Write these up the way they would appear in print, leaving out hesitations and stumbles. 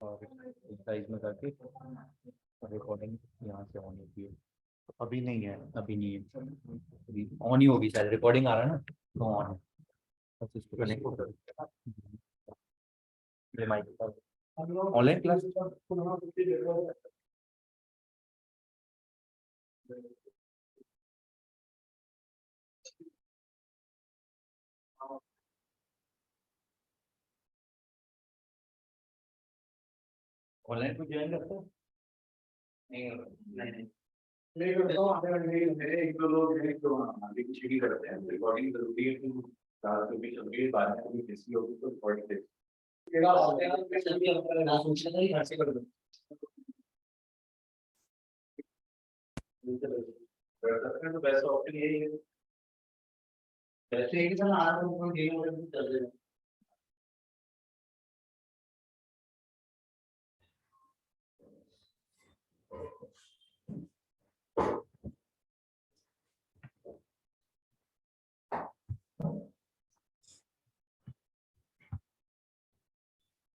और साइज में करके रिकॉर्डिंग यहाँ से ऑन होती है। अभी नहीं है, अभी नहीं है, अभी ऑन ही होगी शायद। रिकॉर्डिंग आ रहा है ना, तो ऑन है। बस इसको कनेक्ट कर माइक ऑनलाइन क्लास। ऑनलाइन को ज्वाइन करते हो? नहीं नहीं नहीं करता हूँ। आधे घंटे मेरे एक दो लोग एक दो कुछ ही करते हैं। रिकॉर्डिंग जरूरी है कि रात को भी चल बाद में कभी किसी होगी तो रिकॉर्डिंग दे तेरा ना सोचना ही घर से कर दो। तो बेस्ट ऑप्शन यही है। वैसे एक जन आ रहा है गेम वगैरह चल रहे हैं।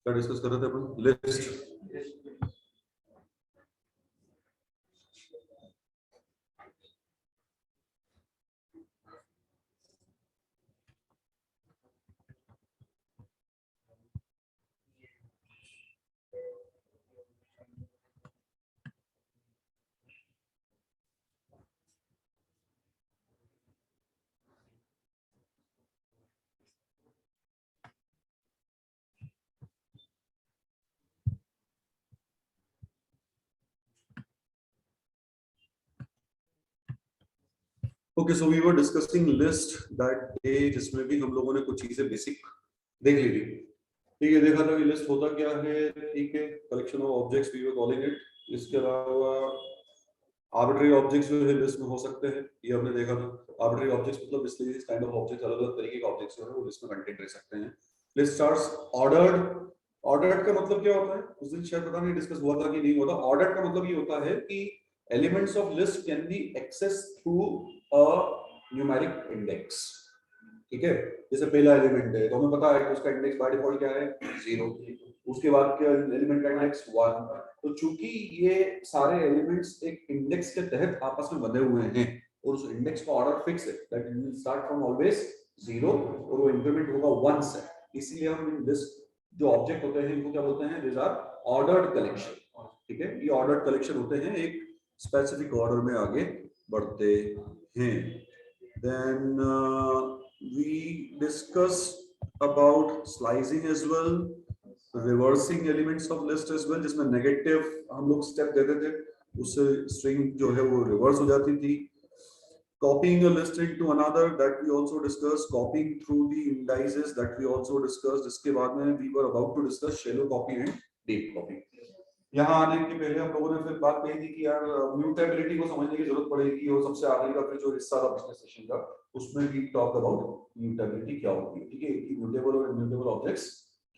क्या डिस्कस कर रहे थे अपन? List. Okay, so we were discussing list that day, जिसमें भी हम लोगों ने कुछ चीजें बेसिक देख ली थी। ठीक है, देखा था कि लिस्ट होता क्या है। ठीक है, collection of objects we were calling it. इसके अलावा आर्बिट्री ऑब्जेक्ट्स जो है लिस्ट में हो सकते हैं, ये हमने देखा था। आर्बिट्री ऑब्जेक्ट्स मतलब इसलिए काइंड ऑफ ऑब्जेक्ट्स, अलग अलग तरीके के ऑब्जेक्ट्स जो है वो लिस्ट में कंटेंट रह सकते हैं। List starts ordered. ऑर्डर्ड का मतलब क्या होता है? उस दिन शायद पता नहीं डिस्कस हुआ था कि नहीं हुआ था। ऑर्डर्ड का मतलब ये होता है कि elements of list can be access through a numeric index. ठीक है, जैसे पहला एलिमेंट है तो हमें पता है कि उसका इंडेक्स बाय डिफॉल्ट क्या है, 0। उसके बाद के एलिमेंट का इंडेक्स 1। तो चूंकि ये सारे एलिमेंट्स एक इंडेक्स के तहत आपस में बंधे हुए हैं और उस इंडेक्स का ऑर्डर फिक्स है, that will start from always 0 और वो इंक्रीमेंट होगा 1 से। इसलिए हम लिस्ट जो ऑब्जेक्ट होते हैं इनको क्या बोलते हैं? These are ordered collection. ठीक है, ये ऑर्डर्ड कलेक्शन होते हैं, एक स्पेसिफिक ऑर्डर में आगे बढ़ते हैं। Then we discussed about slicing as well, reversing elements of list as well, जिसमें नेगेटिव हम लोग स्टेप देते थे, उससे स्ट्रिंग जो है वो रिवर्स हो जाती थी। Copying a list into another, that we also discussed. Copying through the indices, that we also discussed. इसके बाद में we were about to discuss shallow copy and deep copy. यहाँ आने के पहले हम लोगों ने फिर बात कही थी कि यार म्यूटेबिलिटी को समझने की जरूरत पड़ेगी, और सबसे आखिरी का फिर जो हिस्सा था पिछले सेशन का, उसमें भी टॉक अबाउट म्यूटेबिलिटी क्या होती है। ठीक है, कि म्यूटेबल और इम्यूटेबल ऑब्जेक्ट्स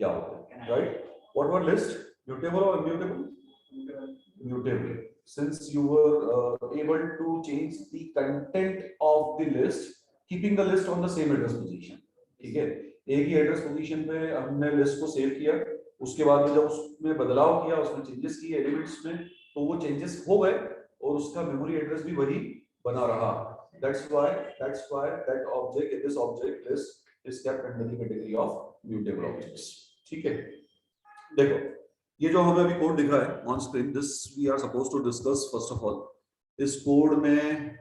क्या होते हैं, right? What were list? Mutable और immutable? Mutable, since you were able to change the content of the list keeping the list on the same address position. ठीक है, एक ही एड्रेस पोजीशन पे हमने लिस्ट को सेव किया, उसके बाद में जब उसमें बदलाव किया, उसमें चेंजेस किए एलिमेंट्स में, तो वो चेंजेस हो गए और उसका मेमोरी एड्रेस भी वही बना रहा। that's why that object, this object list is kept under the category of mutable objects. ठीक है, देखो ये जो हमें अभी कोड दिखा है on screen, this we are suppose to discuss. First of all इस कोड में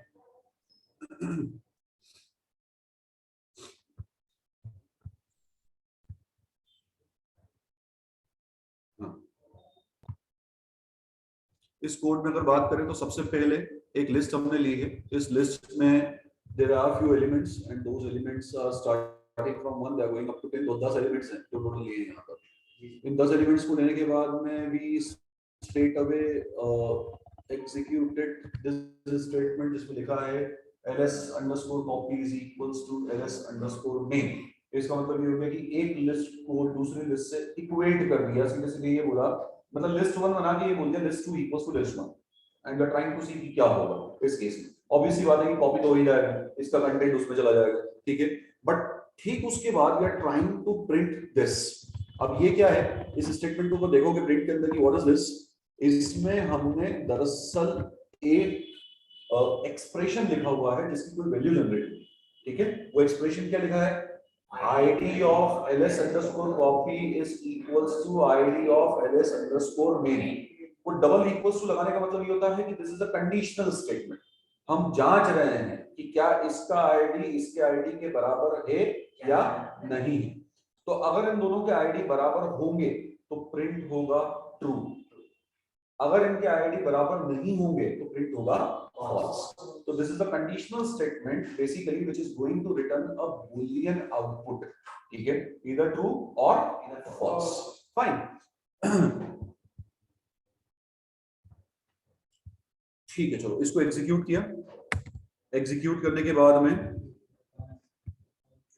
इस कोड में अगर बात करें तो सबसे पहले एक लिस्ट हमने ली है। इस लिस्ट में there are few elements and those elements are starting from 1, they are going up to 10। तो 10 एलिमेंट्स हैं जो टोटल लिए हैं यहां पर। इन 10 एलिमेंट्स को लेने के बाद में भी straight away executed this statement जिसमें लिखा है ls_copy is equals to ls_main। इसका मतलब ये हो गया कि एक लिस्ट को दूसरी लिस्ट से इक्वेट कर दिया, सीधे सीधे ये बोला, मतलब लिस्ट 1 बना के ये बोल दिया list 2 equals to list 1 and we are trying to see कि क्या होगा इस केस में। ऑब्वियसली बात है कि कॉपी तो हो ही जाएगा, इसका कंटेंट उसमें चला जाएगा। ठीक है, बट ठीक उसके बाद we are trying to print this. अब ये क्या है, इस स्टेटमेंट को देखोगे प्रिंट के अंदर की व्हाट इज दिस, इसमें हमने दरअसल एक एक्सप्रेशन लिखा हुआ है जिसकी कोई वैल्यू जनरेट हुई, ठीक है। वो एक्सप्रेशन क्या लिखा है, id of ls underscore copy is equals to id of ls underscore main। वो डबल इक्वल्स टू लगाने का मतलब ये होता है कि this is a conditional statement, हम जांच रहे हैं कि क्या इसका आईडी इसके आईडी के बराबर है या नहीं है। तो अगर इन दोनों के आईडी बराबर होंगे तो प्रिंट होगा ट्रू, अगर इनके आईडी बराबर नहीं होंगे तो प्रिंट होगा false। तो this is a conditional statement basically which is going to return a boolean output, ठीक है, ईदर ट्रू और false। फाइन, ठीक है, चलो इसको एग्जीक्यूट किया, एग्जीक्यूट करने के बाद में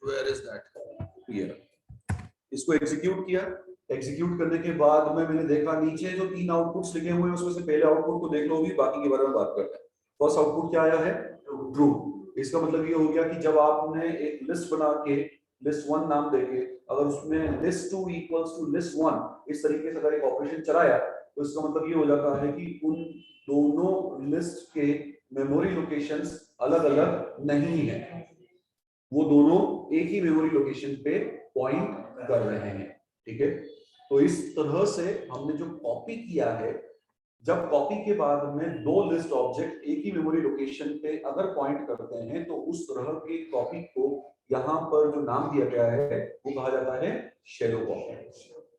वेयर इज दैट हियर, इसको एग्जीक्यूट किया, एग्जीक्यूट करने के बाद में मैंने देखा नीचे जो 3 आउटपुट्स लिखे हुए हैं उसमें से पहले आउटपुट को देख लो, भी बाकी के बारे में बात करते हैं। फर्स्ट आउटपुट क्या आया है, ट्रू। इसका मतलब ये हो गया कि जब आपने एक लिस्ट बना के लिस्ट 1 नाम देके अगर उसमें लिस्ट 2 इक्वल्स टू लिस्ट 1 इस तरीके से अगर एक ऑपरेशन चलाया तो इसका मतलब ये हो जाता है कि उन दोनों लिस्ट के मेमोरी लोकेशंस अलग-अलग नहीं है, वो दोनों एक ही मेमोरी लोकेशन पे पॉइंट कर रहे हैं, ठीक है। तो इस तरह से हमने जो कॉपी किया है, जब कॉपी के बाद में दो लिस्ट ऑब्जेक्ट एक ही मेमोरी लोकेशन पे अगर पॉइंट करते हैं तो उस तरह की कॉपी को यहाँ पर जो नाम दिया गया है वो कहा जाता है शैलो कॉपी,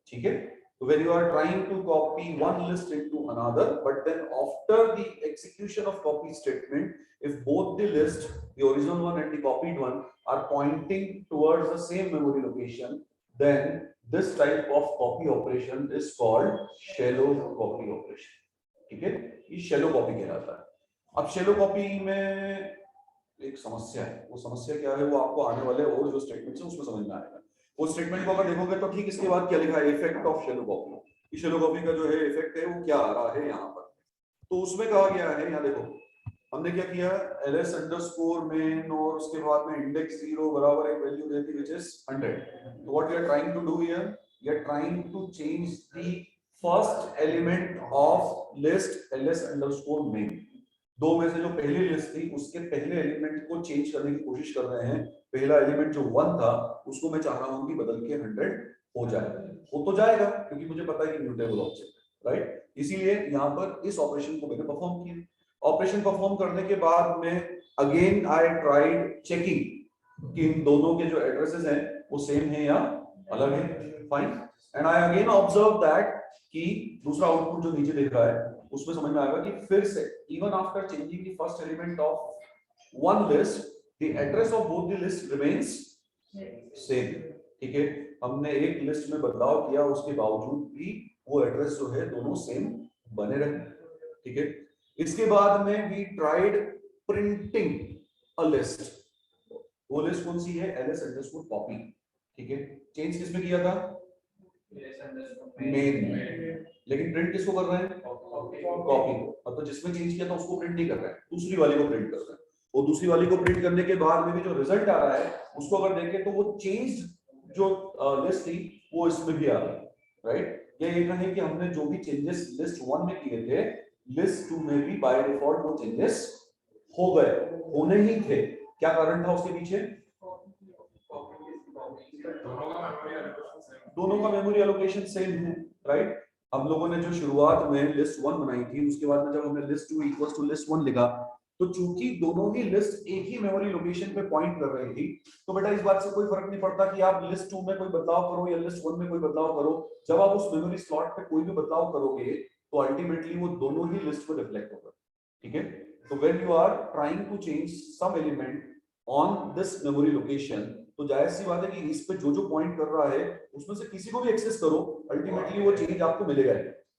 ठीक है। So when you are trying to copy one list into another, but then after the execution of copy statement, if both the list, the original one and the copied one, are pointing towards the same memory location, then this type of copy operation is called shallow copy operation, ठीक है। ये shallow copy कहलाता है। अब shallow copy में एक समस्या है, वो समस्या क्या है वो आपको आने वाले और जो स्टेटमेंट्स हैं उसमें समझ में आएगा। वो स्टेटमेंट को अगर देखोगे तो ठीक इसके बाद क्या लिखा है, effect of shallow copy. Shallow copy का जो है इफेक्ट है वो क्या आ रहा है यहाँ पर, तो उसमें कहा गया है, यहाँ देखो हमने क्या किया, ls अंडरस्कोर मेन और उसके बाद में इंडेक्स 0 बराबर एक वैल्यू देती व्हिच इज 100। तो what we are trying to do here, we are trying to change the first element of list ls underscore main. दो में से जो पहली लिस्ट थी उसके पहले एलिमेंट को चेंज करने की कोशिश कर रहे हैं। पहला एलिमेंट जो 1 था उसको मैं चाह रहा हूं कि बदल के 100 हो जाए, हो तो जाएगा क्योंकि मुझे पता है कि म्यूटेबल ऑब्जेक्ट है, राइट। इसीलिए यहां पर इस ऑपरेशन को मैंने परफॉर्म किया। ऑपरेशन परफॉर्म करने के बाद में अगेन आई ट्राइड चेकिंग कि इन दोनों के जो एड्रेसेस हैं वो सेम है या अलग है, fine. And I again observe that कि दूसरा आउटपुट जो नीचे दिख रहा है उसमें समझ में आएगा कि फिर से even after changing the first element of one list the address of both the list remains same, ठीक है। हमने एक लिस्ट में बदलाव किया उसके बावजूद भी वो एड्रेस जो है दोनों सेम बने रहे, ठीक है। इसके बाद में we tried printing a list, वो लिस्ट कौन सी है, ls अंडरस्कोर कॉपी, ठीक है। चेंज किसमें किया था, मेन, लेकिन प्रिंट किसको कर रहे हैं, कॉपी को। अब तो जिसमें चेंज किया था उसको प्रिंट नहीं कर रहे हैं, दूसरी वाली को प्रिंट कर रहे हैं। और दूसरी वाली को प्रिंट करने के बाद में भी जो रिजल्ट आ रहा है उसको अगर देखें तो वो चेंज जो लिस्ट थी वो इसमें भी आ रहा है, राइट। ये कहें कि हमने जो भी चेंजेस लिस्ट 1 में किए थे लिस्ट 2 में भी बाय डिफॉल्ट वो चेंजेस हो गए, होने ही थे। क्या कारण था उसके पीछे, दोनों का मेमोरी एलोकेशन सेम है, राइट। हम लोगों ने जो शुरुआत में लिस्ट 1 बनाई थी उसके बाद में जब हमने लिस्ट 2 इक्वल्स टू लिस्ट 1 लिखा तो चूंकि दोनों ही लिस्ट एक ही मेमोरी लोकेशन पे पॉइंट कर रही थी तो बेटा इस बात से कोई फर्क नहीं पड़ता कि आप लिस्ट 2 में कोई बदलाव करो या लिस्ट 1 में कोई बदलाव करो, जब आप उस मेमोरी स्लॉट पे कोई भी बदलाव करोगे तो अल्टीमेटली वो दोनों ही लिस्ट में रिफ्लेक्ट होगा, ठीक है। तो when you are trying to change some element on this memory location तो जाहिर सी बात है कि इस पे जो पॉइंट कर रहा है उसमें से किसी को भी एक्सेस करो अल्टीमेटली वो चेंज आपको मिलेगा,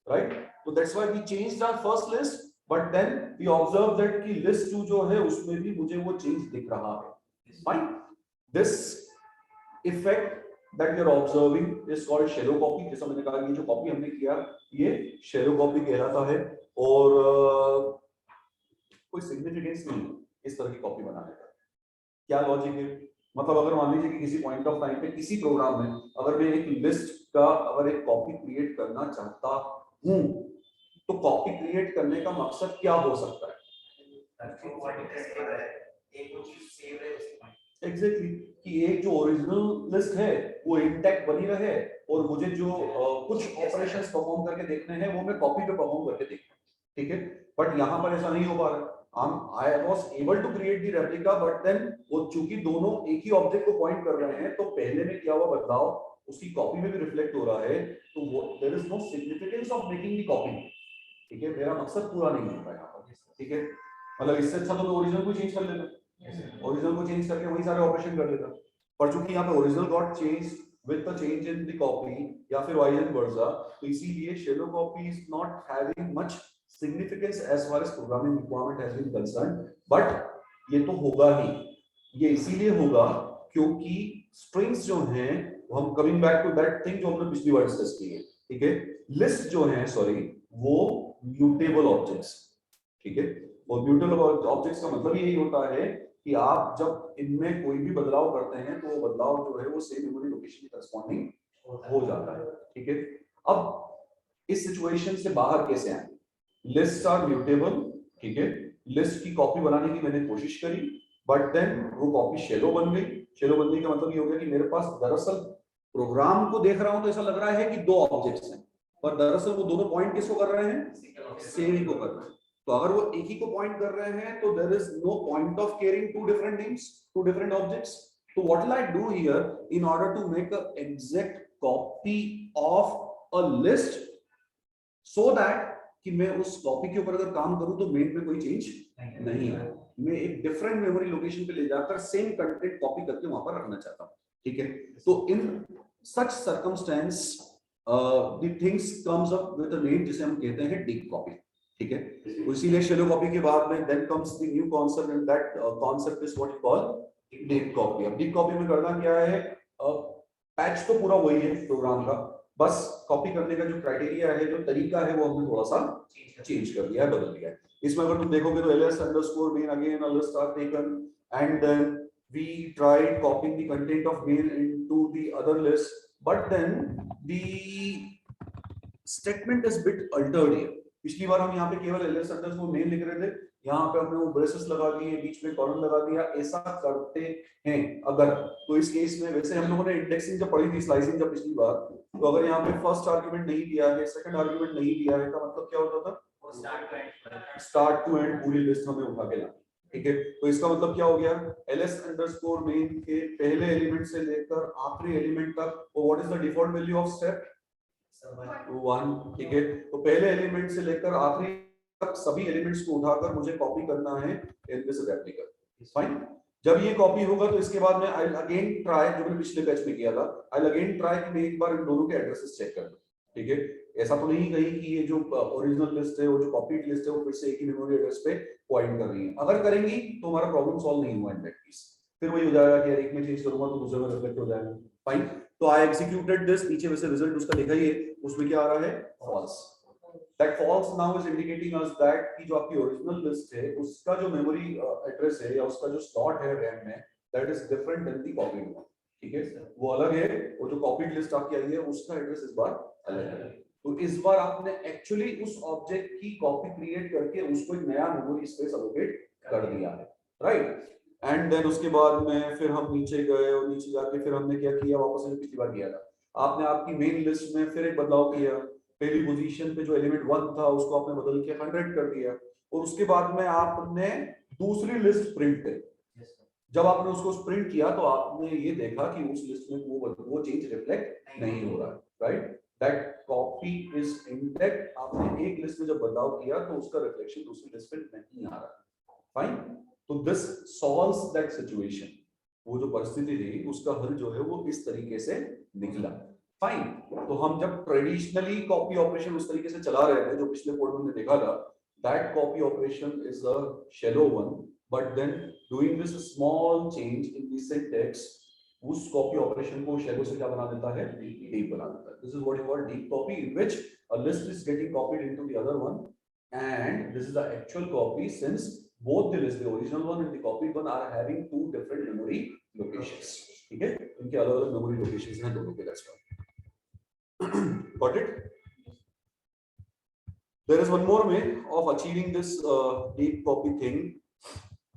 राइट। तो that's why we changed our first list but then we observe that कि लिस्ट 2 जो है उसमें भी मुझे वो चेंज दिख रहा है, fine. This effect that we are observing is called shallow copy। जैसा मैंने कहा ये जो कॉपी हमने किया ये shallow copy कहलाता है और कोई सिग्निफिकेंस नहीं इस तरह की कॉपी बनाने का। क्या लॉजिक है, मतलब अगर मान लीजिए कि किसी पॉइंट ऑफ टाइम पे किसी प्रोग्राम में अगर मैं एक लिस्ट का अगर एक कॉपी क्रिएट करना चाहता हूं तो कॉपी क्रिएट करने का मकसद क्या हो सकता है? एग्जैक्टली कि एक जो ओरिजिनल लिस्ट है वो इंटैक्ट बनी रहे और मुझे जो कुछ ऑपरेशंस परफॉर्म करके देखने हैं वो मैं कॉपी पे परफॉर्म करके देखूं, ठीक है। बट यहाँ पर ऐसा नहीं हो पा रहा। I was able to create the replica, but then वो चूंकि दोनों एक ही ऑब्जेक्ट को पॉइंट कर रहे हैं तो पहले में किया हुआ बदलाव उसकी कॉपी में भी रिफ्लेक्ट हो रहा है, तो वो there is no significance of making the copy, ठीक है। मेरा मकसद पूरा नहीं होता यहाँ पर, ठीक है। मतलब इससे अच्छा तो मैं ओरिजिनल को चेंज कर लेता, ओरिजिनल को चेंज करके वही सारे ऑपरेशन कर लेता। पर चूंकि यहाँ पे original got change with the change in the copy या फिर वाइज एंड वर्सा, तो इसीलिए shallow copy is not having much significance as far as programming requirement has been concerned, but ये तो होगा ही। ये इसीलिए होगा क्योंकि स्ट्रिंग्स जो हैं हम coming back to that thing जो हमने पिछली बार डिस्कस की है, ठीक है। लिस्ट जो है सॉरी वो म्यूटेबल ऑब्जेक्ट्स, ठीक है। और म्यूटेबल ऑब्जेक्ट्स का मतलब यही होता है कि आप जब इनमें कोई भी बदलाव करते हैं तो वो बदलाव जो है वो सेम मेमोरी लोकेशन के करस्पॉन्डिंग हो जाता है, ठीक है। अब इस सिचुएशन से बाहर कैसे आए? लिस्ट आर म्यूटेबल, ठीक है। लिस्ट की कॉपी बनाने की मैंने कोशिश करी बट देन वो कॉपी शेलो बन गई। शेलो बनने का मतलब ये हो गया कि मेरे पास दरअसल प्रोग्राम को देख रहा हूं तो ऐसा लग रहा है कि दो ऑब्जेक्ट्स हैं, पर दरअसल वो दोनों पॉइंट किसको कर रहे हैं? सेम ही को कर रहे हैं। तो अगर वो एक ही को पॉइंट कर रहे हैं तो there is no point of caring two different names, two different objects. तो what will I do here in order to make a exact copy of a list so that कि मैं उस कॉपी के ऊपर अगर काम करूं तो मेन में कोई चेंज नहीं है। मैं एक डिफरेंट मेमोरी लोकेशन पे ले जाकर सेम कंटेंट कॉपी करके वहां पर रखना चाहता हूं, ठीक है। तो in such circumstance the things comes up with a name जिसे हम कहते हैं डीप कॉपी, ठीक है। तो इसीलिए शैलो कॉपी के बाद में then comes the new concept and that concept is what you call deep copy. अब डीप कॉपी में करना क्या है? पैच तो पूरा वही है प्रोग्राम का, बस कॉपी करने का जो क्राइटेरिया है, जो तरीका है वो हमने थोड़ा सा चेंज कर दिया है, बदल दिया है। इसमें अगर तुम देखोगे तो ls_main again a list are taken and then we tried copying the content of main into the other list, but then the statement is bit altered here. पिछली बार हम यहाँ पे केवल ls_main लिख रहे थे, यहाँ पे हमने वो ब्रेसेस लगा दिए, बीच में कॉलम लगा दिया। ऐसा करते हैं अगर तो इस केस में, वैसे हम लोगों ने इंडेक्सिंग जब पढ़ी थी, स्लाइसिंग जब पिछली बार, तो अगर यहाँ पे फर्स्ट आर्गुमेंट नहीं दिया है, सेकंड आर्गुमेंट नहीं दिया है, का मतलब क्या होता था? स्टार्ट टू एंड पूरी लिस्ट हमें उठा के लानी, ठीक है। तो इसका मतलब क्या हो गया? ls_main के पहले एलिमेंट से लेकर आखिरी एलिमेंट तक what is the default value of step? 1, ठीक है। तो पहले एलिमेंट से लेकर आखिरी तक सभी एलिमेंट्स को उठाकर मुझे कॉपी करना है इन दिस रेप्लिका, फाइन। जब ये कॉपी होगा तो इसके बाद में आई विल अगेन ट्राई, जो मैंने पिछले बैच में किया था, आई विल अगेन ट्राई कि मैं एक बार इन दोनों के एड्रेसेस चेक कर लूं, ठीक है। ऐसा तो नहीं कहीं कि ये जो ओरिजिनल लिस्ट है, वो जो कॉपीड लिस्ट है, वो फिर से एक ही मेमोरी एड्रेस पे पॉइंट कर रही है। अगर करेंगी तो हमारा प्रॉब्लम सॉल्व नहीं हुआ इन दैट केस। फिर वही हो जाएगा कि यार एक में चेंज करूंगा तो दूसरे में रिफ्लेक्ट हो जाएगा, फाइन। तो आई एग्जीक्यूटेड दिस, पीछे वैसे रिजल्ट उसका लिखा ही है, उसमें क्या आ रहा है? False. That false now is indicating us that कि जो आपकी ओरिजिनल लिस्ट है उसका जो मेमोरी एड्रेस है या उसका जो स्लॉट है रैम में, that is different than the copied one, ठीक है। वो अलग है, वो जो कॉपीड लिस्ट आपकी आई है उसका एड्रेस इस बार अलग है। तो इस बार आपने एक्चुअली उस ऑब्जेक्ट की कॉपी क्रिएट करके उसको एक नया मेमोरी स्पेस एलोकेट कर दिया है, राइट। एंड देन उसके बाद में फिर हम नीचे गए और नीचे जाके फिर हमने क्या किया, वापस से पिछली बार किया था, आपने आपकी मेन लिस्ट में फिर एक बदलाव किया। पहली पोजीशन पे जो एलिमेंट 1 था उसको आपने बदल के 100 कर दिया और उसके बाद में आपने दूसरी लिस्ट प्रिंट करी। जब आपने उसको प्रिंट किया तो आपने ये देखा कि उस लिस्ट में वो चेंज रिफ्लेक्ट नहीं हो रहा है, right. That copy is intact. आपने एक लिस्ट में जब बदलाव किया तो उसका रिफ्लेक्शन दूसरी लिस्ट पे नहीं आ रहा, फाइन। तो दिस सॉल्व्स दैट सिचुएशन। वो जो परिस्थिति थी उसका हल जो है वो इस तरीके से निकला, फाइन। तो हम जब ट्रेडिशनली कॉपी ऑपरेशन उस तरीके से चला रहे थे जो पिछले कोड में हमने देखा था, that copy operation is a shallow one, but then doing this small change in the syntax उस कॉपी ऑपरेशन को शैलो से क्या बना देता है? डीप बना देता है। This is what you call deep copy, in which a list is getting copied into the other one and this is the actual copy since both the list, the original one and the copied one, are having two different memory locations, ठीक है। इनके अलग अलग memory locations हैं दोनों के। That's Got it? There is one more way of achieving this deep copy thing.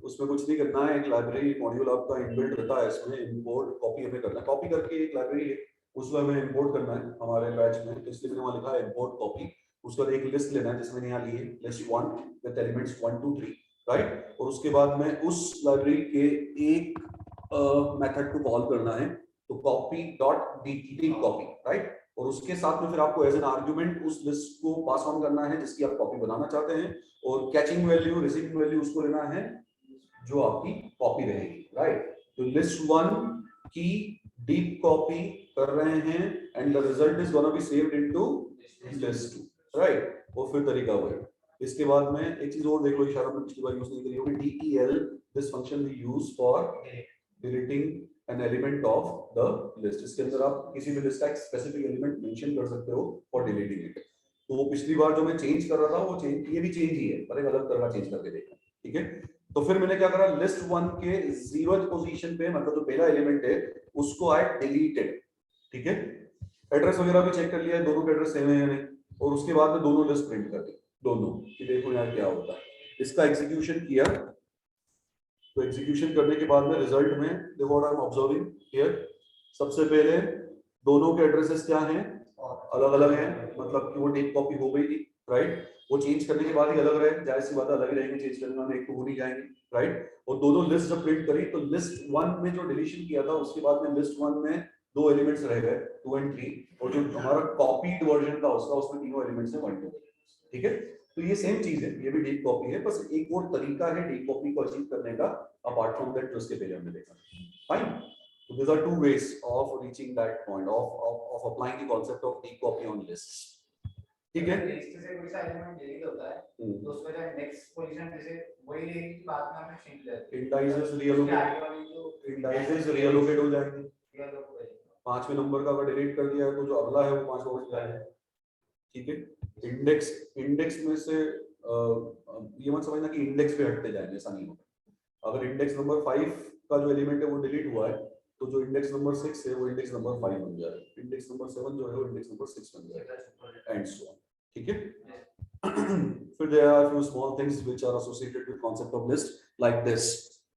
उसमें कुछ नहीं करना है, एक लाइब्रेरी मॉड्यूल आपका इनबिल्ट रहता है, इसमें इंपोर्ट कॉपी हमें करना है, कॉपी करके एक लाइब्रेरी है उसको हमें इंपोर्ट करना है हमारे बैच में, तो इसलिए मैंने वहां लिखा है इंपोर्ट कॉपी। उसका एक लिस्ट लेना है जिसमें यहाँ ली है लिस्ट 1 विद एलिमेंट्स 1 2 3, राइट। और उसके बाद में उस लाइब्रेरी के एक मेथड को कॉल करना है, तो copy dot deep copy, right. और उसके साथ में फिर आपको एज एन आर्गुमेंट उस लिस्ट को पास ऑन करना है जिसकी आप कॉपी बनाना चाहते हैं, और कैचिंग वैल्यू रिसीविंग वैल्यू उसको लेना है जो आपकी कॉपी रहेगी, राइट। तो लिस्ट 1 की डीप कॉपी कर रहे हैं and the result is gonna be saved into list 2, right. और फिर तरीका वो है। इसके बाद में एक चीज और देख लो, इशारा में पिछली बार यूज नहीं करी होगी, del this function we use for deleting an element of the list। इसके अंदर आप किसी भी लिस्ट का एक स्पेसिफिक एलिमेंट मेंशन कर सकते हो फॉर डिलीटिंग इट। तो वो पिछली बार जो मैं चेंज कर रहा था वो चेंज, ये भी चेंज ही है, पर एक अलग तरह का चेंज करके देखना, ठीक है। तो फिर मैंने क्या करा, लिस्ट 1 के 0th पोजीशन पे, मतलब जो पहला एलिमेंट है उसको आई डिलीटेड, ठीक है। एड्रेस वगैरह भी चेक कर लिया, दोनों के एड्रेस सेम है या नहीं, और उसके बाद में दोनों लिस्ट प्रिंट कर दी, दोनों कि देखो यार क्या होता है। इसका एग्जीक्यूशन किया, तो एग्जीक्यूशन करने के बाद में रिजल्ट में देखो what I am observing here, सबसे पहले दोनों के एड्रेसेस क्या हैं, अलग अलग हैं, मतलब कि वो डीप कॉपी हो गई थी, राइट। वो चेंज करने के बाद ही अलग रहे, जाहिर सी बात है अलग ही रहेंगे, चेंज करने में एक तो हो नहीं जाएंगे, राइट। और दोनों लिस्ट जब प्रिंट करी तो लिस्ट 1 में जो डिलीशन किया था उसके बाद में लिस्ट 1 में दो एलिमेंट्स रह गए 2 और 3, और जो हमारा कॉपीड वर्जन था उसका उसमें तीनों एलिमेंट्स है 1 2, ठीक है। तो ये सेम चीज है, ये भी डीप कॉपी है, बस एक और तरीका है डीप कॉपी को अचीव करने का, अपार्ट फ्रॉम दैट जो उसके पहले हमने देखा, fine. So these are two ways of reaching that point of applying the concept of deep copy on lists, ठीक है। लिस्ट से कोई सा एलिमेंट डिलीट होता है तो उसका जो नेक्स्ट पोजीशन जैसे वही रहेगी कि बाद में हमें चेंज करते हैं, इंडाइसेस रीअलोकेट हो जाएंगे, 5वें नंबर का अगर डिलीट कर दिया है तो जो अगला है वो 5 हो जाएगा, ठीक है। इंडेक्स में से ये मत समझना कि इंडेक्स पे हटते जाएंगे, ऐसा नहीं होगा। अगर इंडेक्स नंबर 5 का जो एलिमेंट है वो डिलीट हुआ है तो जो इंडेक्स नंबर 6 है वो इंडेक्स नंबर 5 बन जाएगा, इंडेक्स नंबर 7 जो है वो इंडेक्स नंबर 6 बन जाएगा, एंड सो ऑन, ठीक है। फिर there are few small things which are associated with concept of list like this,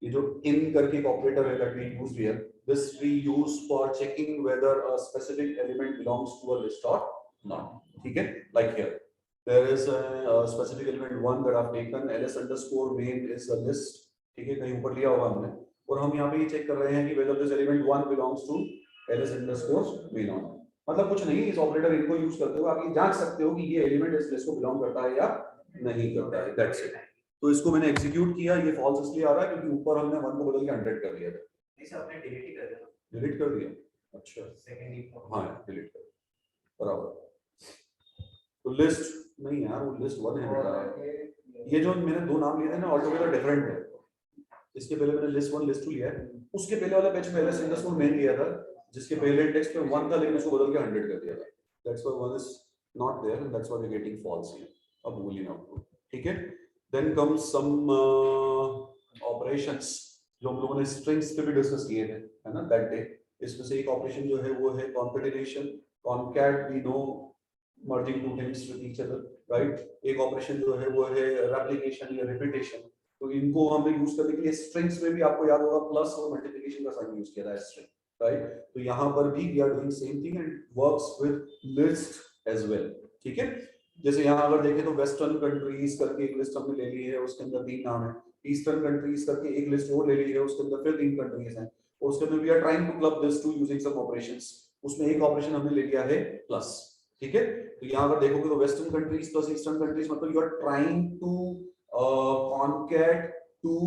ये जो इन करके एक ऑपरेटर है that we used here, this we use for checking whether a specific element belongs to a list और not, ठीक है। Like here there is a specific element 1 that I've taken, ls underscore main is a list, ठीक है, कहीं ऊपर लिया होगा हमने, और हम यहाँ पे ये चेक कर रहे हैं कि whether this element 1 belongs to ls underscore main or not। मतलब कुछ नहीं, इस ऑपरेटर इनको यूज करते हुए आप ये जांच सकते हो कि ये एलिमेंट इस लिस्ट को बिलोंग करता है या नहीं करता है, दैट्स इट। तो इसको मैंने एग्जीक्यूट किया, ये फॉल्स इसलिए आ रहा है क्योंकि ऊपर हमने 1 को बदल के 100 कर दिया था, इसे आपने डिलीट ही कर दिया, डिलीट कर दिया, अच्छा सेकंड ही हाँ डिलीट कर, बराबर। तो लिस्ट नहीं यार, वो लिस्ट 1 है मेरा, ये जो मैंने दो नाम लिए थे ना ऑलटुगेदर डिफरेंट है। इसके पहले मैंने लिस्ट 1 लिस्ट 2 लिया है, उसके पहले वाले पेज में ls अंडरस्कोर मेन लिया था जिसके पहले टेक्स्ट पे 1 था लेकिन उसको बदल के 100 कर दिया था, that's why 1 is not there and that's why we are getting false here, अब बूलियन आउटपुट, ठीक है। देन कम्स सम ऑपरेशंस जो हम लोगों ने स्ट्रिंग्स पे भी डिस्कस किए थे, है ना, दैट डे। इसमें से एक ऑपरेशन जो है वो है concatenation, concat we know merging two things with each other, right। एक ऑपरेशन जो है वो है रेप्लिकेशन या रिपीटेशन, तो इनको हमें यूज करने के लिए स्ट्रिंग्स में भी आपको याद होगा प्लस और मल्टीप्लिकेशन का साइन यूज किया था स्ट्रिंग, राइट। तो यहाँ पर भी we are doing same thing and works with list as well, ठीक है। जैसे यहाँ अगर देखें तो वेस्टर्न कंट्रीज करके एक लिस्ट हमने ले ली है, उसके अंदर 3 नाम है, ईस्टर्न कंट्रीज करके एक लिस्ट और ले ली है, उसके अंदर फिर 3 कंट्रीज हैं, और उसके अंदर we are trying to club this two using some operations, उसमें एक ऑपरेशन हमने ले लिया है प्लस, ठीक है। तो यहाँ अगर देखोगे तो western countries plus eastern countries मतलब you are trying to concat two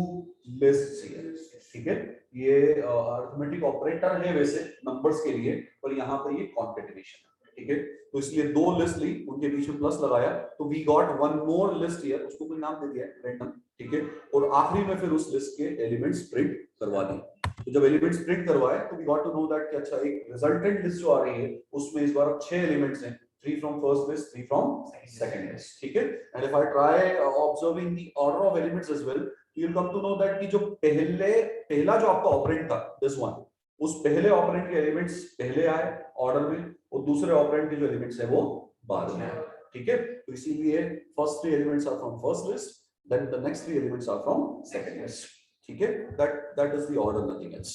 lists here, ठीक है। ये अरिथमेटिक ऑपरेटर है वैसे नंबर्स के लिए, पर यहाँ पर ये कॉन्केटिनेशन है, ठीक है। तो इसलिए 2 लिस्ट ली, उनके बीच में प्लस लगाया, तो we got 1 more list here, उसको कोई नाम दे दिया रैंडम, ठीक है। और आखिरी में फिर उस लिस्ट के एलिमेंट्स प्रिंट करवा दिए। तो जब एलिमेंट्स प्रिंट करवाए तो we got to know that कि अच्छा एक रिजल्टेंट लिस्ट जो आ रही है उसमें इस बार 6 एलिमेंट्स हैं, 3 from first list, 3 from second list, ठीक है। And if I try observing the order of elements as well, you'll come to know that कि जो पहला जो आपका ऑपरेंड था this one, उस पहले ऑपरेंड के एलिमेंट्स पहले आए ऑर्डर में, और दूसरे ऑपरेंड के जो एलिमेंट्स है वो बाद में है, ठीक है। तो इसीलिए first 3 elements are from first list, then the next 3 elements are from second list, ठीक है। That is the order, nothing else.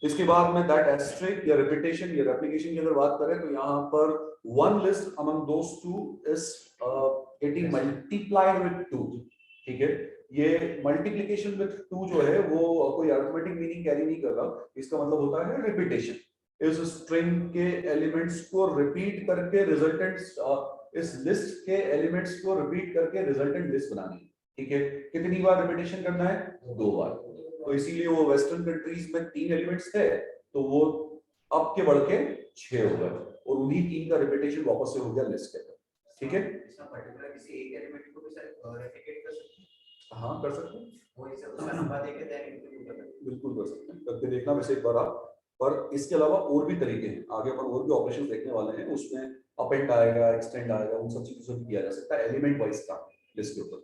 इसके बाद में दैट एस्टेरिस्क या रिपीटेशन या रेप्लिकेशन की अगर बात करें तो यहाँ पर one list among those two is getting multiplied with 2, ठीक है। ये मल्टीप्लिकेशन विद 2 जो है वो कोई अरिथमेटिक मीनिंग कैरी नहीं कर रहा, इसका मतलब होता है रिपीटेशन। इस स्ट्रिंग के एलिमेंट्स को रिपीट करके रिजल्टेंट, इस लिस्ट के एलिमेंट्स को रिपीट करके रिजल्टेंट लिस्ट बनानी है, ठीक है। कितनी बार रिपीटेशन करना है? 2 बार। तो इसीलिए वो वेस्टर्न कंट्रीज में 3 एलिमेंट्स थे तो वो अब के बढ़ के 6 हो गए और उन्हीं 3 का रिपीटेशन वापस से हो गया लिस्ट के अंदर, ठीक है। इसमें पर्टिकुलर किसी एक एलिमेंट को भी सर रेप्लिकेट कर सकते हैं? हाँ कर सकते हैं, वो इसे उसका नंबर देके देन इंक्लूड कर सकते हैं। बिल्कुल कर सकते हैं, करके देखना वैसे एक बार आप। पर इसके अलावा और भी तरीके हैं, आगे अपन और भी ऑपरेशन देखने वाले हैं, उसमें अपेंड आएगा, एक्सटेंड आएगा, उन सब चीजों से किया जा सकता है एलिमेंट वाइज का लिस्ट के ऊपर,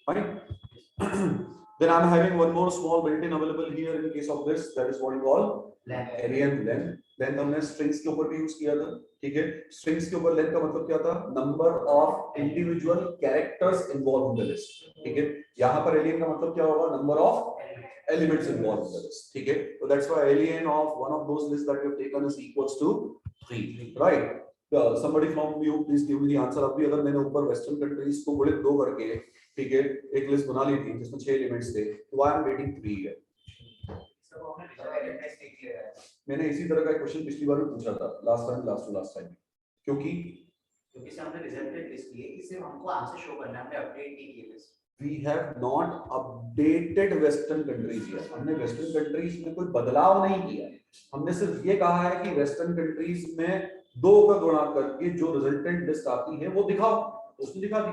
fine. Then I'm having one more small built-in available here in case of this, that is what you call array length. Length हमने strings के ऊपर भी यूज किया था, ठीक है। strings के ऊपर length का मतलब क्या था? number of individual characters involved in the list, ठीक है। यहाँ पर alien का मतलब क्या होगा? number of elements involved in the list, ठीक है। So that's why alien of one of those lists that we have taken is equals to 3, right? Somebody from you please give me the answer। अभी अगर मैंने ऊपर western countries को bullet 2 करके, ठीक है, एक लिस्ट बना ली थी जिसमें 6 एलिमेंट्स थे, तो आई एम गेटिंग 3 है। मैंने इसी तरह का एक क्वेश्चन पिछली बार भी पूछा था, लास्ट टाइम, क्योंकि से हमने रिजल्टेंट लिस्ट लिए, इससे हमको आंसर शो करना है, हमने अपडेट नहीं किया list. we have not updated western countries yet। हमने वेस्टर्न कंट्रीज में कोई बदलाव नहीं किया, हमने सिर्फ ये कहा है कि वेस्टर्न कंट्रीज में 2 का गुणा करके जो रिजल्टेंट लिस्ट आती है वो दिखाओ, उसने दिखा दी,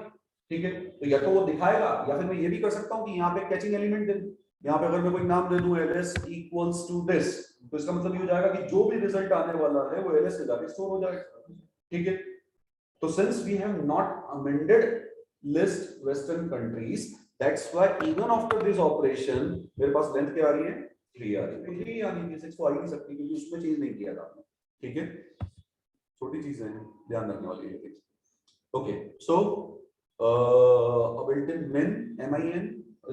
ठीक है। तो या तो वो दिखाएगा या फिर मैं ये भी कर सकता हूँ कि यहाँ पे कैचिंग एलिमेंट दे दूं। यहाँ पे अगर मैं कोई नाम दे दूं ls equals to this, तो इसका मतलब ये हो जाएगा कि जो भी रिजल्ट आने वाला है वो ls में जाके स्टोर हो जाएगा, ठीक है। तो since we have not amended list western countries, that's why even after this operation मेरे पास लेंथ क्या आ रही है? 3 आ रही है। तो 3 यानी कि 6 तो आ ही नहीं सकती क्योंकि उसमें चेंज नहीं किया था, ठीक है। छोटी चीजें हैं, ध्यान रखने वाली है। Okay, so a built-in min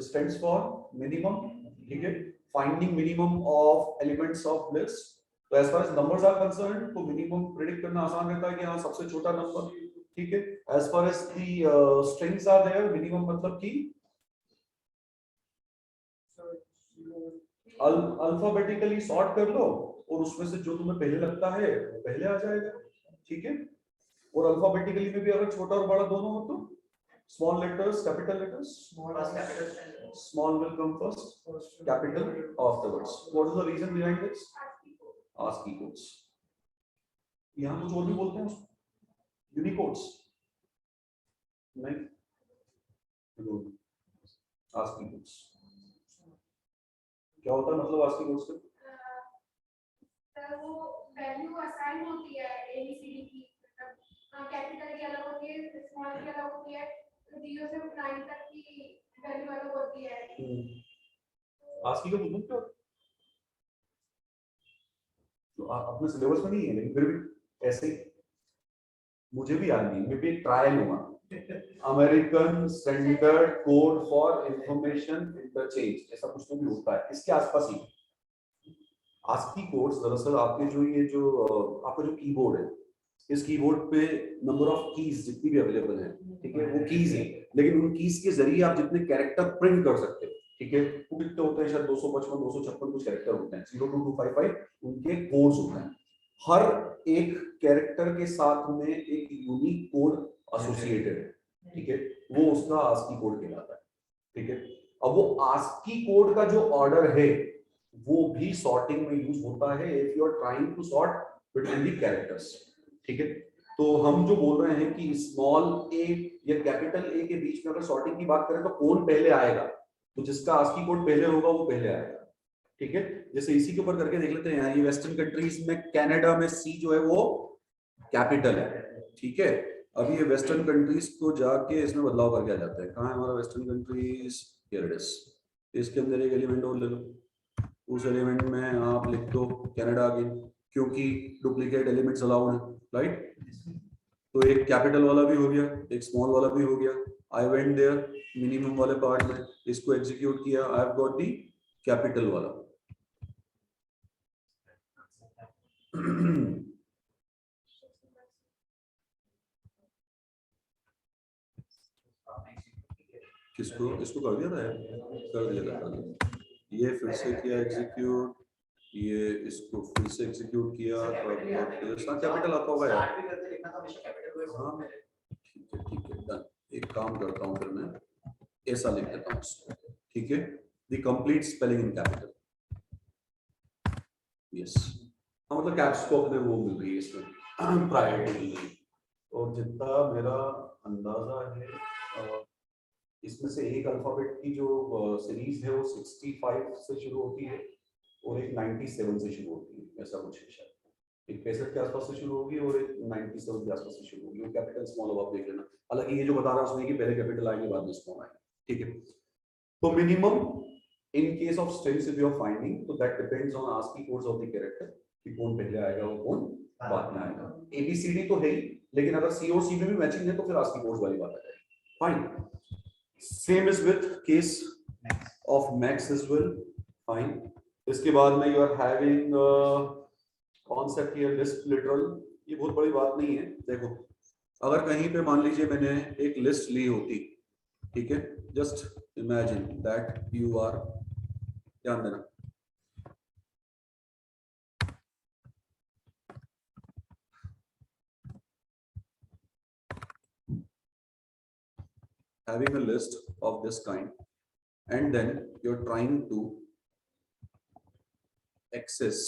stands for minimum, ठीक है, finding minimum of elements of list। तो as far as numbers are concerned, तो minimum predict करना आसान रहता है कि हाँ सबसे छोटा नंबर, ठीक है। as far as the strings are there, minimum मतलब कि अल्फाबेटिकली सॉर्ट कर लो और उसमें से जो तुम्हें पहले लगता है वो पहले आ जाएगा, ठीक है। और अल्फाबेटिकली में भी अगर छोटा और बड़ा दोनों हो तो small letters, capital letters, small will come first, capital afterwards। What is the reason behind this? ASCII codes। यहाँ कुछ और भी बोलते हैं उसको, यूनिकोड्स नहीं, ASCII codes। क्या होता है मतलब ASCII codes का? वो वैल्यू असाइन होती है ABCD की, कैपिटल की अलग होती है, स्मॉल की अलग होती है, 0 से 9 तक की वैल्यू अलग होती है। ASCII का मतलब क्या? तो अपने सिलेबस में नहीं है लेकिन फिर भी ऐसे ही मुझे भी याद नहीं, मैं भी एक ट्रायल हुआ, American standard code for information interchange, ऐसा कुछ तो भी होता है, इसके आसपास ही। ASCII कोड्स दरअसल आपके जो ये जो आपका जो कीबोर्ड है, इस कीबोर्ड पे नंबर ऑफ कीज जितनी भी अवेलेबल है, ठीक है, वो कीज है, लेकिन उन कीज के जरिए आप जितने कैरेक्टर प्रिंट कर सकते हैं, ठीक है, वो कितने होते हैं? शायद 255 256 कुछ कैरेक्टर होते हैं, 02255 उनके कोड्स होते हैं। हर एक कैरेक्टर के साथ में एक यूनिक कोड एसोसिएटेड है, ठीक है, वो उसका ASCII कोड कहलाता है, ठीक है। अब वो ASCII कोड का जो ऑर्डर है वो भी सॉर्टिंग में यूज होता है if you are trying to sort between the characters, ठीक है। तो हम जो बोल रहे हैं कि स्मॉल a या कैपिटल A के बीच में अगर सॉर्टिंग की बात करें तो कौन पहले आएगा, तो जिसका ASCII कोड पहले होगा वो पहले आएगा, ठीक है। जैसे इसी के ऊपर करके देख लेते हैं। ये वेस्टर्न कंट्रीज में कनाडा में C जो है वो कैपिटल है, ठीक है। अभी ये वेस्टर्न कंट्रीज को जाके इसमें बदलाव करके आ जाता है। कहाँ है हमारा western countries? Here it is. इसके अंदर एक एलिमेंट और ले लो, उस एलिमेंट में आप लिख दो कनाडा आगे, क्योंकि डुप्लीकेट एलिमेंट्स अलाउड है, राइट? तो एक कैपिटल वाला भी हो गया, एक स्मॉल वाला भी हो गया। आई वेंट देयर मिनिमम वाले पार्ट में, इसको एग्जीक्यूट किया, आई हैव गॉट दी कैपिटल वाला। किसको इसको कर दिया था यार, कर दिया था। ये फिर से किया एग्जीक्यूट, ये इसको फिर से एग्जीक्यूट किया, कैपिटल आता होगा यार। हाँ ठीक है डन। एक काम करता हूँ फिर मैं ऐसा लिख देता हूँ इसको, ठीक है, the complete spelling in capital, yes. हाँ मतलब कैप्स को अपने वो मिल रही है इसमें प्रायोरिटी मिल रही है। और जितना मेरा अंदाजा है इसमें से एक अल्फाबेट की जो सीरीज है वो 65 से शुरू होती है और एक 97 से शुरू होती है, ऐसा कुछ है शायद। एक 65 के आसपास से शुरू होगी और एक 97 के आसपास से शुरू होगी। वो कैपिटल स्मॉल अब आप देख लेना, हालांकि ये जो बता रहा है उसमें कि पहले कैपिटल आएंगे बाद में स्मॉल आएंगे, ठीक है। तो minimum in case of strings if you are finding, तो that depends on ASCII codes of the character कि कौन पहले आएगा और कौन बाद में आएगा। एबीसीडी तो है ही, लेकिन अगर सी और सी में भी मैचिंग है तो फिर आस्की कोड्स वाली बात आ जाएगी। Fine, same is with case of max as well, fine. इसके बाद में you are having concept here list literal. ये बहुत बड़ी बात नहीं है। देखो अगर कहीं पे मान लीजिए मैंने एक लिस्ट ली होती, ठीक है, just imagine that you are, ध्यान देना, having a list of this kind and then you're trying to access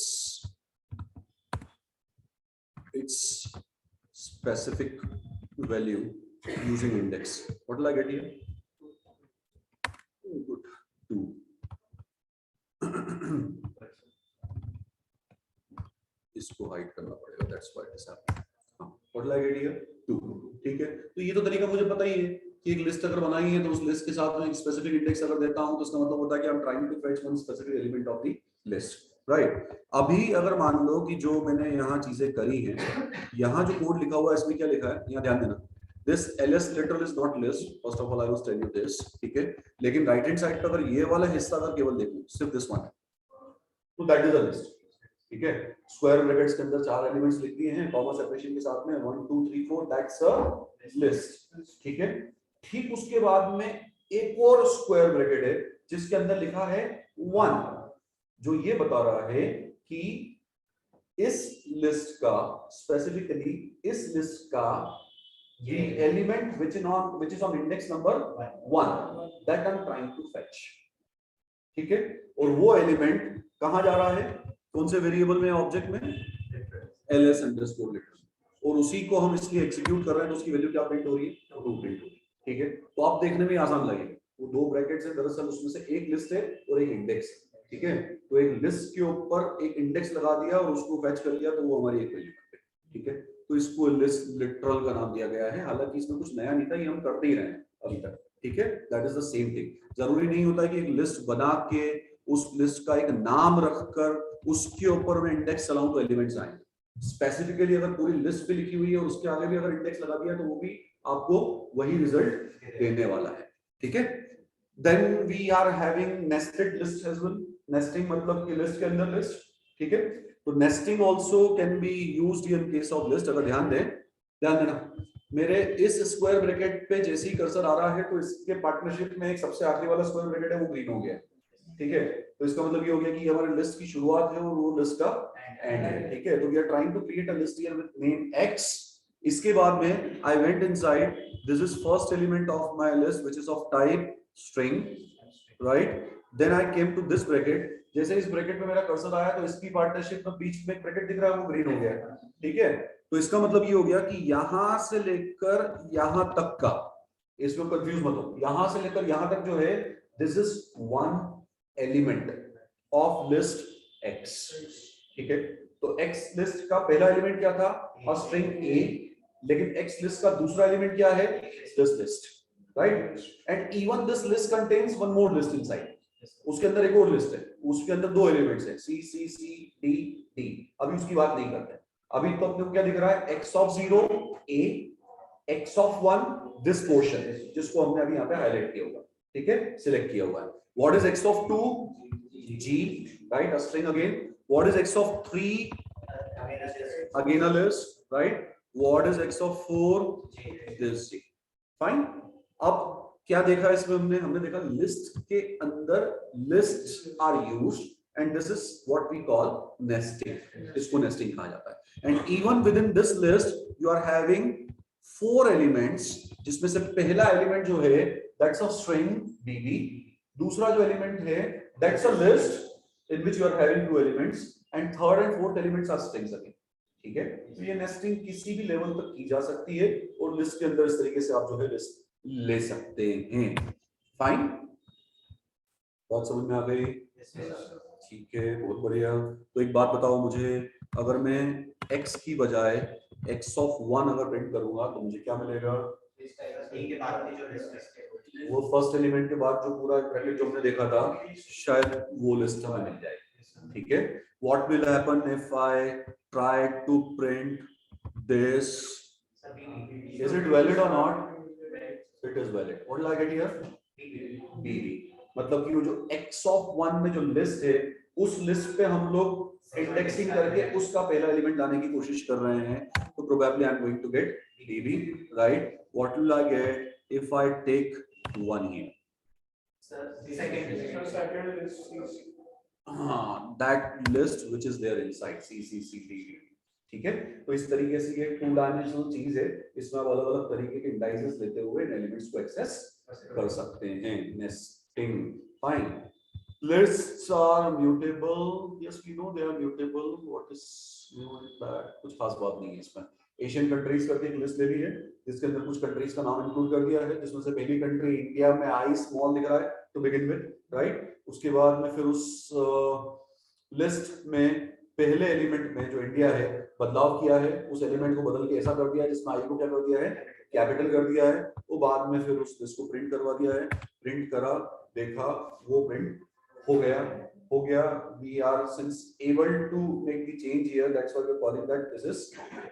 its specific value using index. What will I get here? Oh, good. 2. इसको हाइड करना पड़ेगा, that's why it is happening. What will I get here? 2. ठीक है, तो ये तो तरीका मुझे पता ही है कि एक लिस्ट अगर बनाई है तो उस लिस्ट के साथ में एक स्पेसिफिक इंडेक्स अगर देता हूं तो इसका मतलब होता है कि I am trying to fetch one specific element of the list, right. अभी अगर मान लो कि जो मैंने यहाँ चीजें करी हैं, यहाँ जो कोड लिखा हुआ है इसमें क्या लिखा है, यहाँ ध्यान देना, this ls literal is not list, first of all I will tell you this, ठीक है। लेकिन राइट हैंड साइड पर अगर ये वाला हिस्सा अगर केवल देखो, सिर्फ दिस वन, तो दैट इज अ लिस्ट, ठीक है। स्क्वायर ब्रैकेट्स के अंदर 4 एलिमेंट्स लिख दिए हैं कॉमा सेपरेशन के साथ में 1 2 3 4, दैट्स अ लिस्ट, ठीक है। ठीक उसके बाद में एक और स्क्वायर ब्रैकेट है जिसके अंदर लिखा है 1, जो ये बता रहा है कि इस लिस्ट का, स्पेसिफिकली इस लिस्ट का the element which is on index number 1 that I'm trying to fetch, ठीक है। और वो एलिमेंट कहां जा रहा है, कौन से वेरिएबल में, ऑब्जेक्ट में, ls underscore literal, और उसी को हम इसलिए एग्जीक्यूट कर रहे हैं तो उसकी वैल्यू क्या प्रिंट हो रही है, 2 प्रिंट हो रही है, ठीक है। तो आप देखने में आसान लगेगा, वो 2 ब्रैकेट्स है, दरअसल उसमें से एक लिस्ट है और एक इंडेक्स, ठीक है। तो एक लिस्ट के ऊपर एक इंडेक्स लगा दिया और उसको फेच कर लिया तो वो हमारी एक वैल्यू है, ठीक है। तो इसको लिस्ट लिटरल का नाम दिया गया है, हालांकि इसमें कुछ नया नहीं था, ये हम करते ही रहे हैं अभी तक, ठीक है। That is the same thing. जरूरी नहीं होता कि एक लिस्ट बना के उस लिस्ट का एक नाम रखकर उसके ऊपर मैं इंडेक्स चलाऊं तो एलिमेंट्स आएंगे। स्पेसिफिकली अगर पूरी लिस्ट भी लिखी हुई है और उसके आगे भी अगर इंडेक्स लगा दिया तो वो भी आपको वही रिजल्ट देने वाला है, ठीक है। Then we are having nested list as well. Nesting मतलब कि लिस्ट के अंदर लिस्ट, ठीक है। तो nesting also can be used in case of list. अगर ध्यान देना, मेरे इस स्क्वायर ब्रैकेट पे जैसे ही कर्सर आ रहा है तो इसके पार्टनरशिप में एक सबसे आखिरी वाला स्क्वायर ब्रैकेट है वो ग्रीन हो गया, ठीक है। तो इसका मतलब ये हो गया कि हमारी लिस्ट की शुरुआत है और वो लिस्ट का एंड है, ठीक है। तो we are trying to create a list here with name x। इसके बाद में I went inside, this is first element of my list which is of type string, right. Then I came to this bracket, जैसे इस bracket में मेरा cursor आया तो इसकी पार्टनरशिप में बीच में एक ब्रैकेट दिख रहा है वो ग्रीन हो गया, ठीक है। तो इसका मतलब ये हो गया कि यहां से लेकर यहां तक का, इसमें कंफ्यूज मत हो, यहां से लेकर यहां तक जो है this is one element of list x, ठीक है। तो x लिस्ट का पहला एलिमेंट क्या था, a string a, लेकिन x लिस्ट का दूसरा एलिमेंट क्या है, this list, right? And even this list contains one more list inside. उसके अंदर एक और लिस्ट है, उसके अंदर 2 एलिमेंट्स हैं, c c c d D. अभी उसकी बात नहीं करते, अभी तो अपने को क्या दिख रहा है, x of 0 a, x of 1 this portion जिसको हमने अभी यहाँ पे हाईलाइट किया हुआ, ठीक है, सिलेक्ट किया हुआ है। What is x of 2 g, right, a string again. What is x of 3, again a list, right? What is x of 4, this g. Fine. अब क्या देखा इसमें हमने देखा लिस्ट के अंदर list are used and this is what we call nesting. इसको nesting कहा जाता है। And even within this list you are having 4 elements, जिसमें से पहला एलिमेंट जो है that's a string bb, दूसरा जो एलिमेंट है that's a list in which you are having 2 elements, and third and fourth elements are strings again, ठीक है। तो ये nesting किसी भी लेवल तक की जा सकती है और लिस्ट के अंदर इस तरीके से आप जो है लिस्ट ले सकते हैं। फाइन, बात समझ में आ गई? ठीक है, बहुत बढ़िया। तो एक बात बताओ मुझे, अगर मैं x की बजाय x ऑफ 1 अगर प्रिंट करूंगा तो मुझे क्या मिलेगा? वो फर्स्ट एलिमेंट के बाद जो पूरा ब्रैकेट जो हमने देखा था शायद वो लिस्ट हमें मिल जाएगी, ठीक है। What will happen if I try to print this? Is it valid और not? It is valid. What will I get here? bb। मतलब कि वो जो x ऑफ 1 में जो लिस्ट है उस लिस्ट पे हम लोग इंडेक्सिंग करके उसका पहला एलिमेंट लाने की कोशिश कर रहे हैं, तो probably I am going to get bb, right. What will I get if I take 1 here? हाँ, that list which is there inside CCCD, ठीक है। तो इस तरीके से ये 2 डायमेंशनल चीज है, इसमें आप अलग अलग तरीके के इंडाइसेस लेते हुए एलिमेंट्स को एक्सेस कर सकते हैं। Nesting, fine. Lists are mutable. Yes, we know they are mutable. What is new in that? कुछ खास बात नहीं है इसमें। एशियन कंट्रीज करके एक लिस्ट ले ली है जिसके अंदर कुछ कंट्रीज का नाम इंक्लूड कर दिया है, जिसमें से पहली कंट्री इंडिया में आई स्मॉल दिख रहा है टू बिगिन विद, राइट। उसके बाद में फिर उस लिस्ट में पहले एलिमेंट में जो इंडिया है बदलाव किया है, उस एलिमेंट को बदल के ऐसा कर दिया है जिसमें आई को क्या कर दिया है, कैपिटल कर दिया है। वो बाद में फिर उस लिस्ट को प्रिंट करवा दिया है, प्रिंट करा, देखा, वो प्रिंट हो गया। We are since able to make the change here, that's why we are calling that this is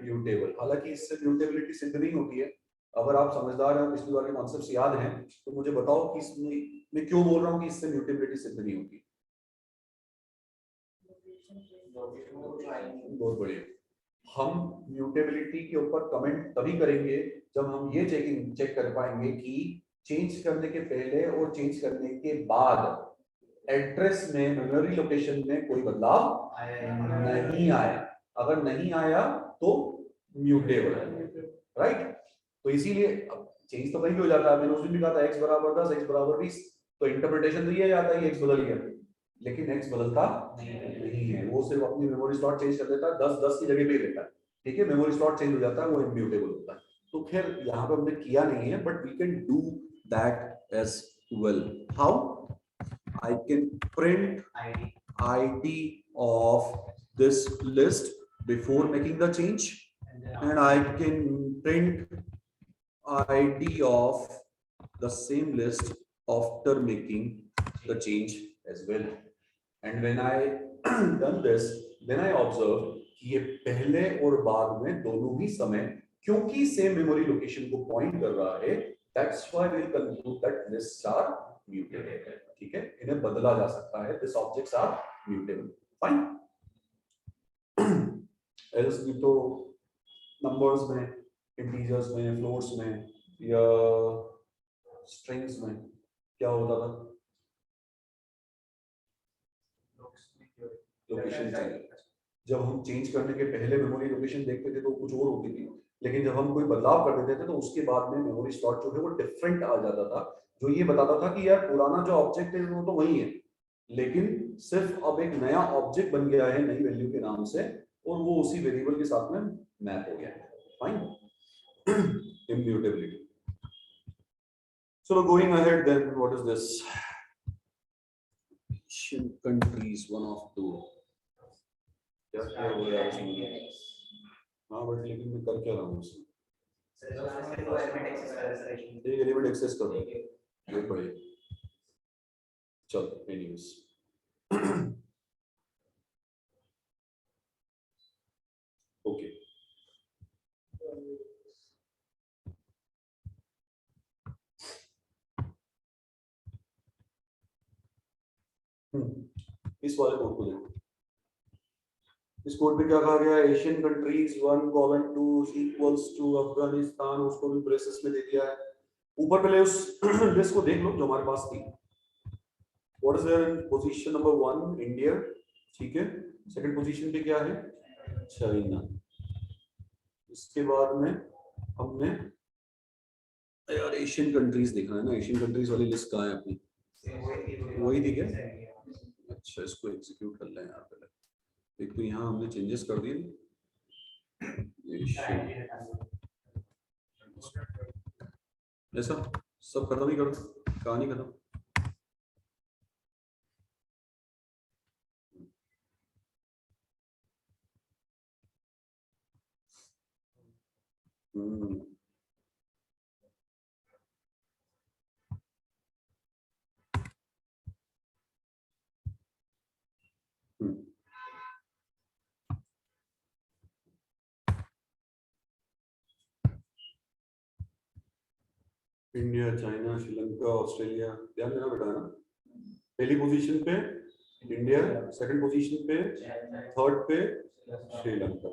mutable। हालांकि इससे म्यूटेबिलिटी सिद्ध नहीं होती है। अगर आप समझदार हैं, पिछली बार के कॉन्सेप्ट्स याद हैं, तो मुझे बताओ कि इसमें मैं क्यों बोल रहा हूँ कि इससे म्यूटेबिलिटी सिद्ध नहीं होती। बहुत बढ़िया। हम म्यूटेबिलिटी के ऊपर कमेंट तभी करेंगे जब हम ये चेक कर पाएंगे कि चेंज करने के पहले और चेंज करने के बाद एड्रेस में, मेमोरी लोकेशन में कोई बदलाव नहीं आया। अगर नहीं आया तो म्यूटेबल है, राइट। तो इसीलिए चेंज तो कहीं भी हो जाता है। मैंने उस दिन भी कहा था x बराबर 10, x बराबर 20, तो इंटरप्रिटेशन तो ये जाता है x बदल गया, लेकिन x बदलता नहीं है। वो सिर्फ अपनी मेमोरी स्लॉट चेंज कर देता है, 10 की जगह पे लेता है, ठीक है। मेमोरी स्लॉट चेंज हो जाता है, वो इम्यूटेबल होता है। तो खैर यहाँ पे हमने किया नहीं है, but we can do that as well. How? I can print ID of this list before making the change, and I can print ID of the same list after making the change as well. And when I done this, then I observe कि ये पहले और बाद में दोनों ही समय क्योंकि same memory location को पॉइंट कर रहा है, that's why we'll conclude that lists are mutable। ठीक है, इन्हें बदला जा सकता है। These objects are mutable, fine। else तो numbers में, integers में, floats में या strings में क्या होता था? लोकेशन चाहिए। जब हम चेंज करने के पहले मेमोरी लोकेशन देखते थे तो कुछ और होती थी, लेकिन जब हम कोई बदलाव कर देते थे तो उसके बाद में मेमोरी स्लॉट जो है वो डिफरेंट आ जाता था, जो ये बताता था कि यार पुराना जो ऑब्जेक्ट है वो तो वही है, लेकिन सिर्फ अब एक नया ऑब्जेक्ट बन गया है नई वैल्यू के नाम से, और वो उसी वेरिएबल के साथ में मैप हो गया है। Fine, immutability. So going ahead then, what is this? Asian countries, one of two. क्या क्या हो रहा है इसमें? हाँ बट लेकिन मैं कर क्या रहा हूँ उसमें? एक एलिमेंट एक्सेस कर रहा हूँ, ये बढ़िया। चलो एनीवेज, इस वाले कोड को देखो, इस कोड पे क्या कहा गया है, Asian countries 1:2 equals to Afghanistan, उसको भी ब्रेसेस में दे दिया है। ऊपर पहले उस लिस्ट को देख लो जो हमारे पास थी। What is there in position number 1 India, ठीक है। सेकंड पोजीशन पे क्या है, चाइना। इसके बाद में हमने यार एशियन कंट्रीज देखना है ना, एशियन कंट्रीज वाली लिस्ट कहाँ है अपनी, वही थी क्या? अच्छा, इसको एग्जीक्यूट कर लें यार पहले। एक तो यहाँ हमने चेंजेस कर दिए, ऐसा सब खत्म ही करो, कहानी खत्म। इंडिया, चाइना, श्रीलंका, ऑस्ट्रेलिया, ध्यान देना बेटा है ना। पहली पोजीशन पे इंडिया, सेकंड पोजीशन पे, थर्ड पे श्रीलंका।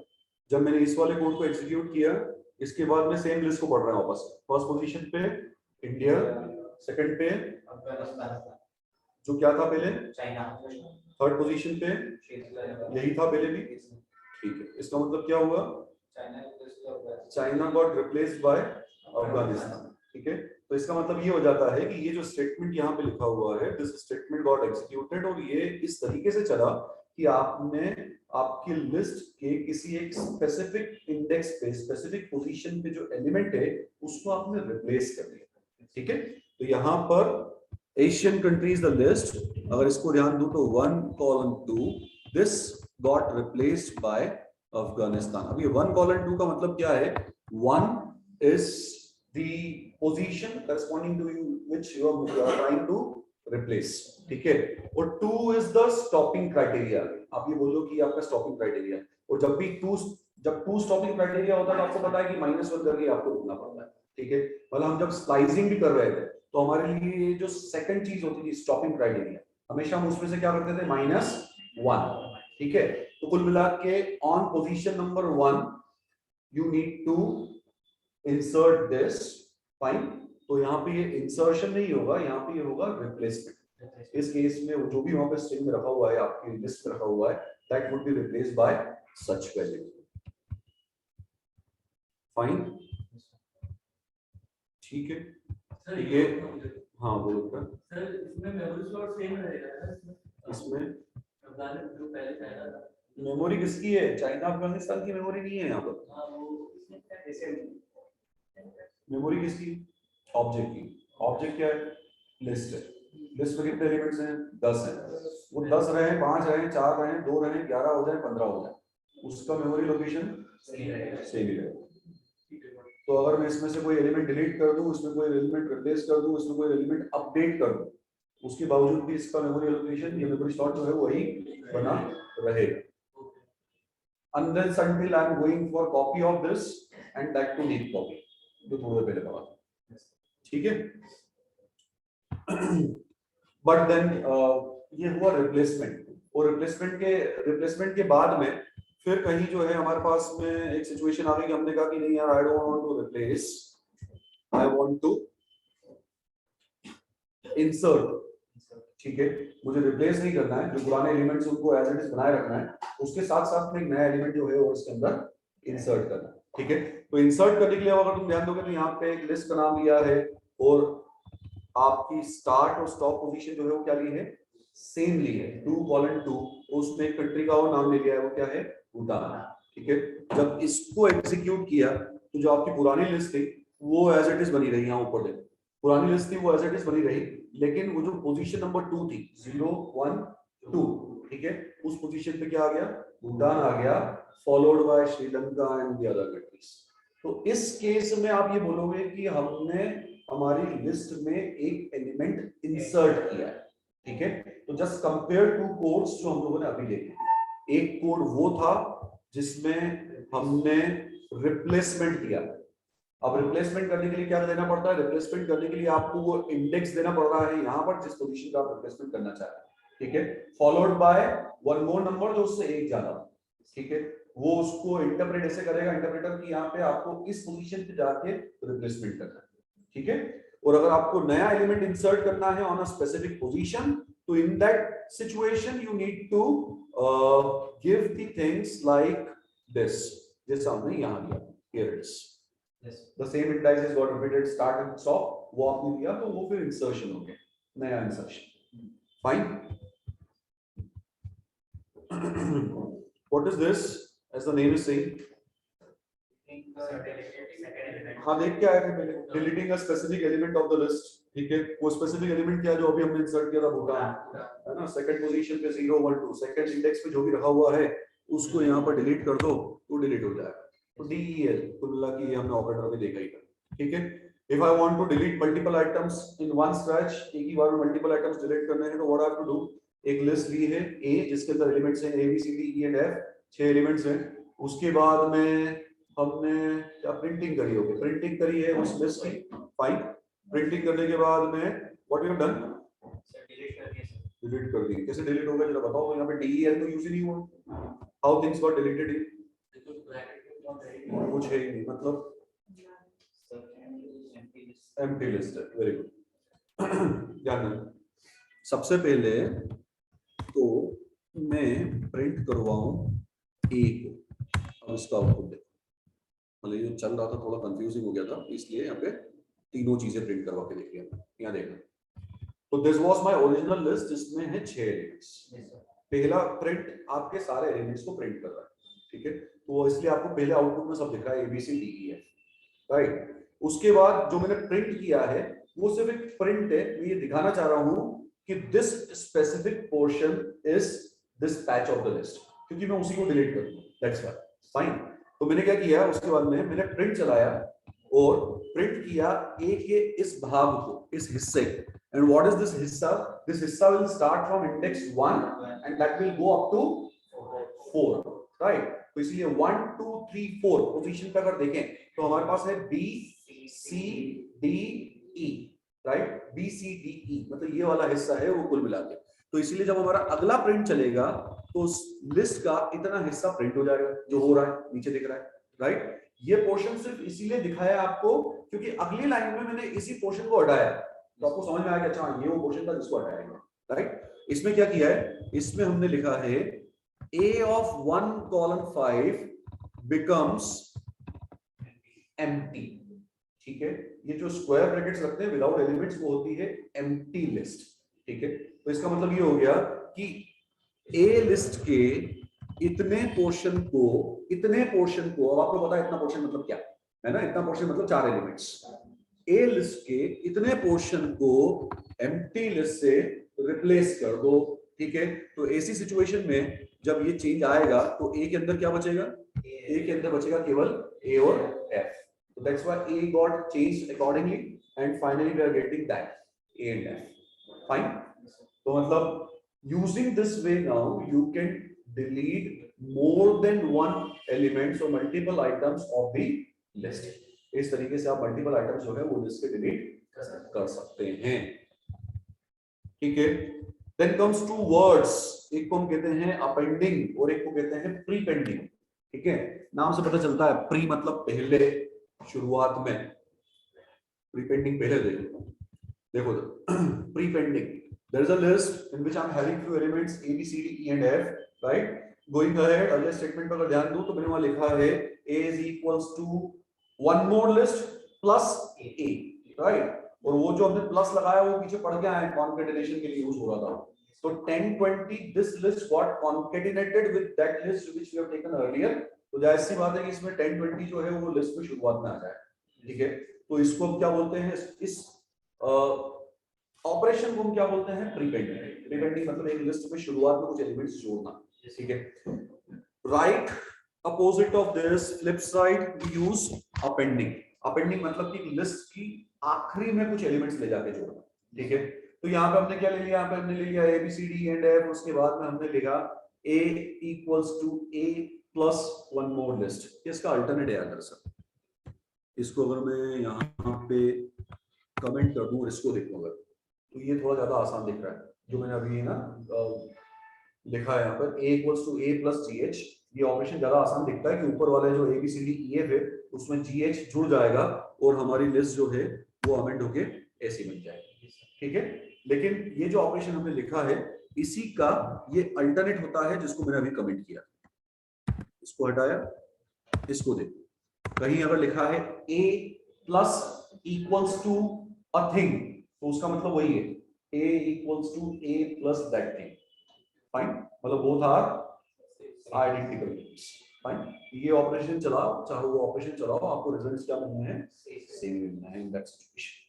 जब मैंने इस वाले कोड को एग्जीक्यूट किया, इसके बाद में सेम लिस्ट को पढ़ रहा हूँ वापस। फर्स्ट पोजीशन पे इंडिया, सेकंड पे जो क्या था पहले चाइना, थर्ड पोजीशन पे यही था पहले भी, ठीक है। इसका मतलब क्या हुआ, China got replaced by Afghanistan, ठीक है। तो इसका मतलब ये हो जाता है कि ये जो स्टेटमेंट यहाँ पे लिखा हुआ है, दिस स्टेटमेंट गॉट एग्जीक्यूटेड, और ये इस तरीके से चला कि आपने आपकी लिस्ट के किसी एक स्पेसिफिक इंडेक्स पे, स्पेसिफिक पोजीशन पे जो एलिमेंट है उसको आपने रिप्लेस कर दिया, ठीक है। तो यहाँ पर एशियन कंट्रीज द लिस्ट, अगर इसको ध्यान दो तो 1:2 this got replaced by Afghanistan. अब ये 1:2 का मतलब क्या है, 1 is the position corresponding to which you are trying to replace, ठीक है। और 2 is the stopping criteria, आप ये बोलो कि आपका stopping criteria। और जब भी 2 stopping criteria होता है तो आपको पता है कि -1 करके आपको रुकना पड़ता है, ठीक है। मतलब हम जब स्लाइसिंग भी कर रहे थे तो हमारे लिए जो सेकंड चीज होती थी स्टॉपिंग क्राइटेरिया, हमेशा हम उसमें से क्या करते थे, -1, ठीक है। तो कुल मिला के on position number 1 you need to insert this, fine. तो यहाँ पे ये इंसर्शन नहीं होगा, यहाँ पे ये होगा रिप्लेसमेंट। इस केस में जो भी वहां पे स्ट्रिंग में रखा हुआ है, आपकी लिस्ट में रखा हुआ है, that would be replaced by such value, fine, ठीक है। ये हाँ बोलो बेटा सर, इसमें मेमोरी स्लॉट सेम रहेगा ना? इसमें अफगानिस्तान जो पहले चाइना था, मेमोरी किसकी है, चाइना अफगानिस्तान की मेमोरी नहीं है यहाँ पर। हाँ वो इसमें क्या कैसे मेमोरी किसकी, ऑब्जेक्ट की। ऑब्जेक्ट क्या है, लिस्ट है। लिस्ट में कितने एलिमेंट्स हैं, 10 हैं। वो 10 रहे, 5 रहे, 4 रहे, 2 रहे, 11 हो जाए, 15 हो जाए, उसका मेमोरी लोकेशन सेम ही रहेगा। तो अगर मैं इसमें से कोई एलिमेंट डिलीट कर दूं, इसमें कोई एलिमेंट रिप्लेस कर दूं, इसमें कोई एलिमेंट अपडेट कर दूं, उसके बावजूद भी इसका मेमोरी लोकेशन, ये मेमोरी स्लॉट जो है वही बना रहेगा, unless until I am going for copy of this and that to neat copy, जो थोड़ी देर पहले पढ़ा, ठीक है। बट देन ये हुआ रिप्लेसमेंट, और रिप्लेसमेंट के बाद में फिर कहीं जो है हमारे पास में एक सिचुएशन आ गई कि हमने कहा कि नहीं यार, I don't want to replace, I want to insert, ठीक है। मुझे रिप्लेस नहीं करना है, जो पुराने एलिमेंट्स उनको एज इट इज बनाए रखना है, उसके साथ साथ में एक नया एलिमेंट जो है वो इसके अंदर इंसर्ट करना है, ठीक है। तो इंसर्ट करने के लिए अगर तुम ध्यान दोगे तो यहाँ पे एक लिस्ट का नाम लिया है, और आपकी स्टार्ट और स्टॉप पोजीशन जो है वो क्या ली है, सेम ली है, 2:2, उसमें एक कंट्री का और नाम ले लिया है, वो क्या है, भूटान, ठीक है। जब इसको एग्जीक्यूट किया तो जो आपकी पुरानी लिस्ट थी वो एज इट इज बनी रही, यहाँ ऊपर देखो पुरानी लिस्ट थी वो एज इट इज बनी रही, लेकिन वो जो पोजीशन नंबर 2 थी 0, 1, 2, ठीक है, उस पोजीशन पे क्या आ गया, भूटान आ गया, followed by Sri Lanka and the other countries. तो इस केस में आप ये बोलोगे कि हमने हमारी लिस्ट में एक एलिमेंट इंसर्ट किया है, ठीक है। तो जस्ट कंपेयर टू कोड्स जो हम लोगों ने अभी देखे, एक कोड वो था जिसमें हमने रिप्लेसमेंट किया। अब रिप्लेसमेंट करने के लिए क्या देना पड़ता है, रिप्लेसमेंट करने के लिए आपको वो इंडेक्स देना पड़ रहा है यहाँ पर जिस पोजीशन का आप रिप्लेसमेंट करना चाह रहे हैं, ठीक है, followed by one more number जो उससे एक ज्यादा, ठीक है, वो उसको इंटरप्रेट ऐसे करेगा इंटरप्रेटर कि यहाँ पे आपको इस पोजीशन पे जाके रिप्लेसमेंट करना है, ठीक है। और अगर आपको नया एलिमेंट इंसर्ट करना है ऑन अ स्पेसिफिक पोजीशन, तो in that situation you need to give the things like this, जैसा हमने यहाँ दिया, here it is the same indices got repeated start and stop, वो आपने दिया तो वो फिर इंसर्शन हो गया, नया insertion, fine. What is this? As the name is saying, हाँ देख के आए थे पहले, deleting a specific element of the list, ठीक है, वो specific element क्या जो अभी हमने इंसर्ट किया था भूटान, है ना, सेकंड पोजीशन पे 0 1 2 सेकंड इंडेक्स पे जो भी रखा हुआ है उसको यहाँ पर डिलीट कर दो तो डिलीट हो जाएगा। तो DEL कुल मिला के ये हमने ऑपरेटर में देखा ही था, ठीक है। If I want to delete multiple items in one stretch, एक ही बार में multiple items delete करने हैं तो what I have to do, एक लिस्ट ली है A जिसके अंदर एलिमेंट्स हैं A B C D E and F, 6 elements हैं, उसके बाद में हमने क्या प्रिंटिंग करी होगी, प्रिंटिंग करी है उस लिस्ट की, फाइन। प्रिंटिंग करने के बाद में what we have done, delete कर दी। कैसे डिलीट होगा जरा बताओ, यहाँ पे DEL तो यूज ही नहीं हुआ, हाउ थिंग्स गॉट डिलीटेड, कुछ है ही नहीं, मतलब एम्प्टी लिस्ट है, वेरी गुड। ध्यान देना, सबसे पहले तो मैं प्रिंट करवाऊं ए को, अब इसका आउटपुट देखो, मतलब ये चल रहा था थोड़ा कंफ्यूजिंग हो गया था इसलिए यहाँ पे तीनों चीजें प्रिंट करवा के देख लिया, यहाँ देखना। तो this was my original list जिसमें है 6 एलिमेंट्स, पहला प्रिंट आपके सारे एलिमेंट्स को प्रिंट कर रहा है, ठीक है, तो इसलिए आपको पहले आउटपुट में सब दिख रहा है ABCDEF, राइट। उसके बाद जो मैंने प्रिंट किया है वो सिर्फ एक प्रिंट है, मैं ये दिखाना चाह रहा हूं कि this specific portion is this patch of the list, क्योंकि मैं उसी को डिलीट कर दूं, दैट्स व्हाई, फाइन। तो मैंने क्या किया, उसके बाद में मैंने प्रिंट चलाया और प्रिंट किया ए के इस भाग को, इस हिस्से, एंड व्हाट इज दिस हिस्सा, दिस हिस्सा will start from index 1 and that will go up to 4, right. तो इसलिए 1 2 3 4 पोजीशन पे अगर देखें तो हमारे पास है B C D E, right, B C D E, मतलब ये वाला हिस्सा है वो कुल मिला के। तो इसीलिए जब हमारा अगला प्रिंट चलेगा तो उस लिस्ट का इतना हिस्सा प्रिंट हो जाएगा जो हो रहा है, नीचे दिख रहा है, राइट। ये पोर्शन सिर्फ इसीलिए दिखाया आपको क्योंकि अगली लाइन में मैंने इसी पोर्शन को हटाया, तो आपको समझ में आया कि अच्छा ये वो पोर्शन था जिसको हटाया, राइट। इसमें क्या किया है, इसमें हमने लिखा है A of 1 column 5 becomes empty, ठीक है। ये जो स्क्वायर ब्रैकेट्स रखते हैं विदाउट एलिमेंट्स वो होती है एम्प्टी लिस्ट, ठीक है। तो इसका मतलब ये हो गया कि ए लिस्ट के इतने पोर्शन को अब आपको पता है इतना पोर्शन मतलब क्या है ना, इतना पोर्शन मतलब 4 एलिमेंट्स, ए लिस्ट के इतने पोर्शन को एम्प्टी लिस्ट से रिप्लेस कर दो, ठीक है। तो ऐसी सिचुएशन में जब ये चेंज आएगा तो ए के अंदर क्या बचेगा, ए के अंदर बचेगा केवल ए और F, so that's why A got changed accordingly and finally we are getting that A and F, fine। तो मतलब using this way now you can delete more than one elements or multiple items of the list, इस तरीके से आप multiple items जो है वो list के delete कर सकते हैं, ठीक है। Then comes two words, एक को हम कहते हैं appending और एक को कहते हैं prepending, ठीक है। नाम से पता चलता है प्री मतलब पहले, शुरुआत में, प्रीपेंडिंग पहले देखो prepending, there is a list in which I am having few elements A B C D E and F, right. Going ahead अगले स्टेटमेंट पर अगर ध्यान दो तो मैंने वहां लिखा है A is equals to one more list plus A, right. और वो जो हमने प्लस लगाया वो पीछे पड़ गया है, कॉन्केटेनेशन के लिए यूज हो रहा था। So 10 20 this list got concatenated with that list which we have taken earlier, तो जाहिर सी बात है कि इसमें 10 20 जो है वो लिस्ट में शुरुआत में आ जाए, ठीक है। तो इसको हम क्या बोलते हैं, इस ऑपरेशन को हम क्या बोलते हैं, प्रीपेंडिंग। प्रीपेंडिंग मतलब एक लिस्ट में शुरुआत में कुछ एलिमेंट्स जोड़ना, ठीक है। Right opposite of this, flip side, we use appending. Appending मतलब कि लिस्ट की आखिरी में कुछ एलिमेंट्स ले जाके जोड़ना, ठीक है। तो यहाँ पे हमने क्या ले लिया, यहाँ पे हमने ले लिया A B C D and F, उसके बाद में हमने लिखा A equals to A plus one more list, इसका अल्टरनेट है अगर सर, इसको अगर मैं यहाँ पे कमेंट कर दूं और इसको देखूं अगर, तो ये थोड़ा ज्यादा आसान दिख रहा है, जो मैंने अभी ना लिखा है यहाँ पर a equals to a plus gh, ये ऑपरेशन ज्यादा आसान दिखता है कि ऊपर वाले जो a b c d e f है उसमें gh जुड़ जाएगा और हमारी लिस्ट जो है वो अमेंड होके ऐसी बन जाएगी, ठीक है। लेकिन ये जो ऑपरेशन हमने लिखा है इसी का ये अल्टरनेट होता है जिसको मैंने अभी कमेंट किया, इसको हटाया, इसको देखो, कहीं अगर लिखा है a plus equals to a thing तो उसका मतलब वही है a equals to a plus that thing, fine, मतलब बोथ आर आइडेंटिकल, फाइन। ये ऑपरेशन चलाओ, चाहे वो ऑपरेशन चलाओ, आपको रिजल्ट्स क्या मिलने हैं, सेम मिलना है इन दैट सिचुएशन।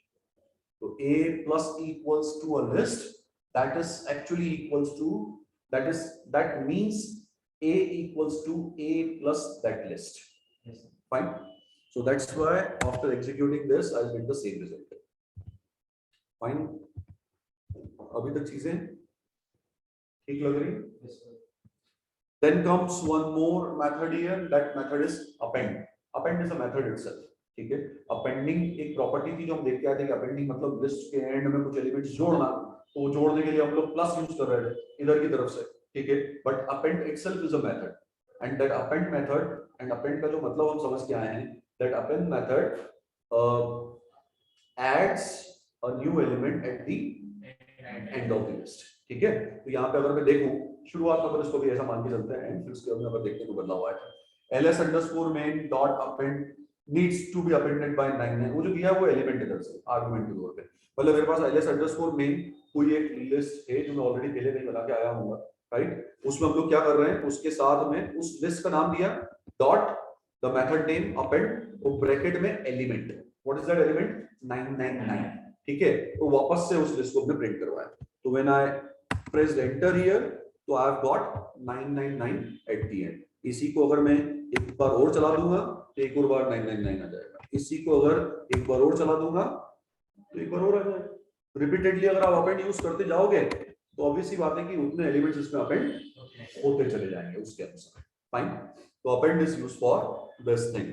तो a plus equals to a list that is actually equals to, that means a equals to a plus that list, fine. So that's why after executing this I'll get the same result, fine. अभी तक चीजें ठीक लग रही? Then comes one more method here, that method is append. Append is a method itself, ठीक है। Appending एक property थी जो हम देख के आए थे कि अपेंडिंग मतलब लिस्ट के एंड में कुछ एलिमेंट्स जोड़ना, तो जोड़ने के लिए हम लोग प्लस यूज कर रहे थे इधर की तरफ से, ठीक है। But append itself is a method, and that append method, and append का जो मतलब हम समझ के आए हैं, that append method adds a new element eight the end of the list, ठीक है। तो यहाँ पे अगर मैं देखूं शुरुआत में, इसको भी ऐसा मान के चलते हैं, फिर उसके बाद अगर देखते हैं तो बदला हुआ है ls_main dot append needs to be appended by 9, वो जो दिया है वो एलिमेंट इधर से आर्गुमेंट के तौर पे, मतलब मेरे पास ls_main कोई एक लिस्ट है जो मैं ऑलरेडी पहले नहीं बना के आया हूँ, राइट। उसमें हम लोग क्या कर रहे हैं, उसके साथ में उस लिस्ट का नाम दिया dot the method name append और ब्रैकेट में element, what is that element, 999, ठीक है। तो वापस से उस लिस्ट को हमने प्रिंट करवाया, तो when I press enter here तो I have got 999 at the end. इसी को अगर मैं एक बार और चला दूंगा तो एक और बार 999 आ जाएगा, इसी को अगर एक बार और चला दूंगा तो एक बार और आ जाएगा। रिपीटेडली अगर आप अपेंड यूज करते जाओगे तो ऑब्वियसली बात है कि उतने एलिमेंट्स इसमें अपेंड होते चले जाएंगे उसके अनुसार, फाइन। तो append is used for this thing.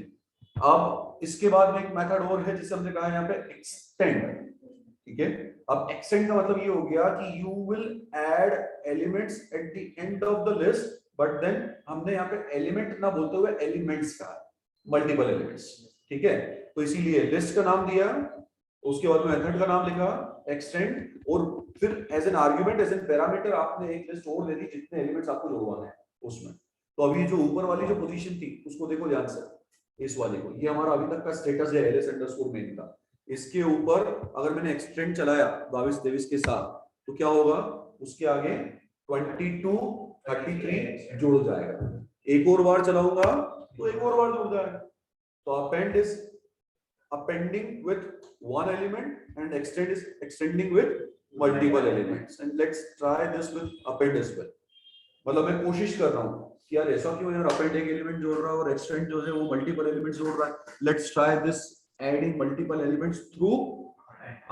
अब इसके बाद में एक मेथड और है जिसे हमने कहा यहाँ पे एक्सटेंड, ठीक है। अब एक्सटेंड का मतलब ये हो गया कि you will add elements at the end of the list, but then हमने यहाँ पे एलिमेंट ना बोलते हुए एलिमेंट्स कहा, मल्टीपल एलिमेंट्स, ठीक है। तो इसीलिए लिस्ट का नाम दिया, उसके बाद में मेथड का नाम लिखा एक्सटेंड, और फिर as an argument as an parameter आपने एक लिस्ट और दे दी जितने एलिमेंट्स आपको जोड़वाने हैं उसमें। तो अभी जो ऊपर वाली जो पोजीशन थी उसको देखो ध्यान से, इस वाले को, ये हमारा अभी तक का स्टेटस है ls_main का। इसके ऊपर अगर मैंने एक्सटेंड चलाया 22-23 के साथ तो क्या होगा, उसके आगे 22 33 जुड़ जाएगा, एक और बार चलाऊंगा तो एक और बार जुड़ जाएगा। तो append is appending with one element and extend is extending with multiple elements, and let's try this with append as well। मतलब मैं कोशिश कर रहा हूँ कि यार ऐसा क्यों यार, अपेंड एक एलिमेंट जोड़ रहा है और एक्सटेंड जो है वो मल्टीपल एलिमेंट्स जोड़ रहा है। Let's try this adding multiple elements through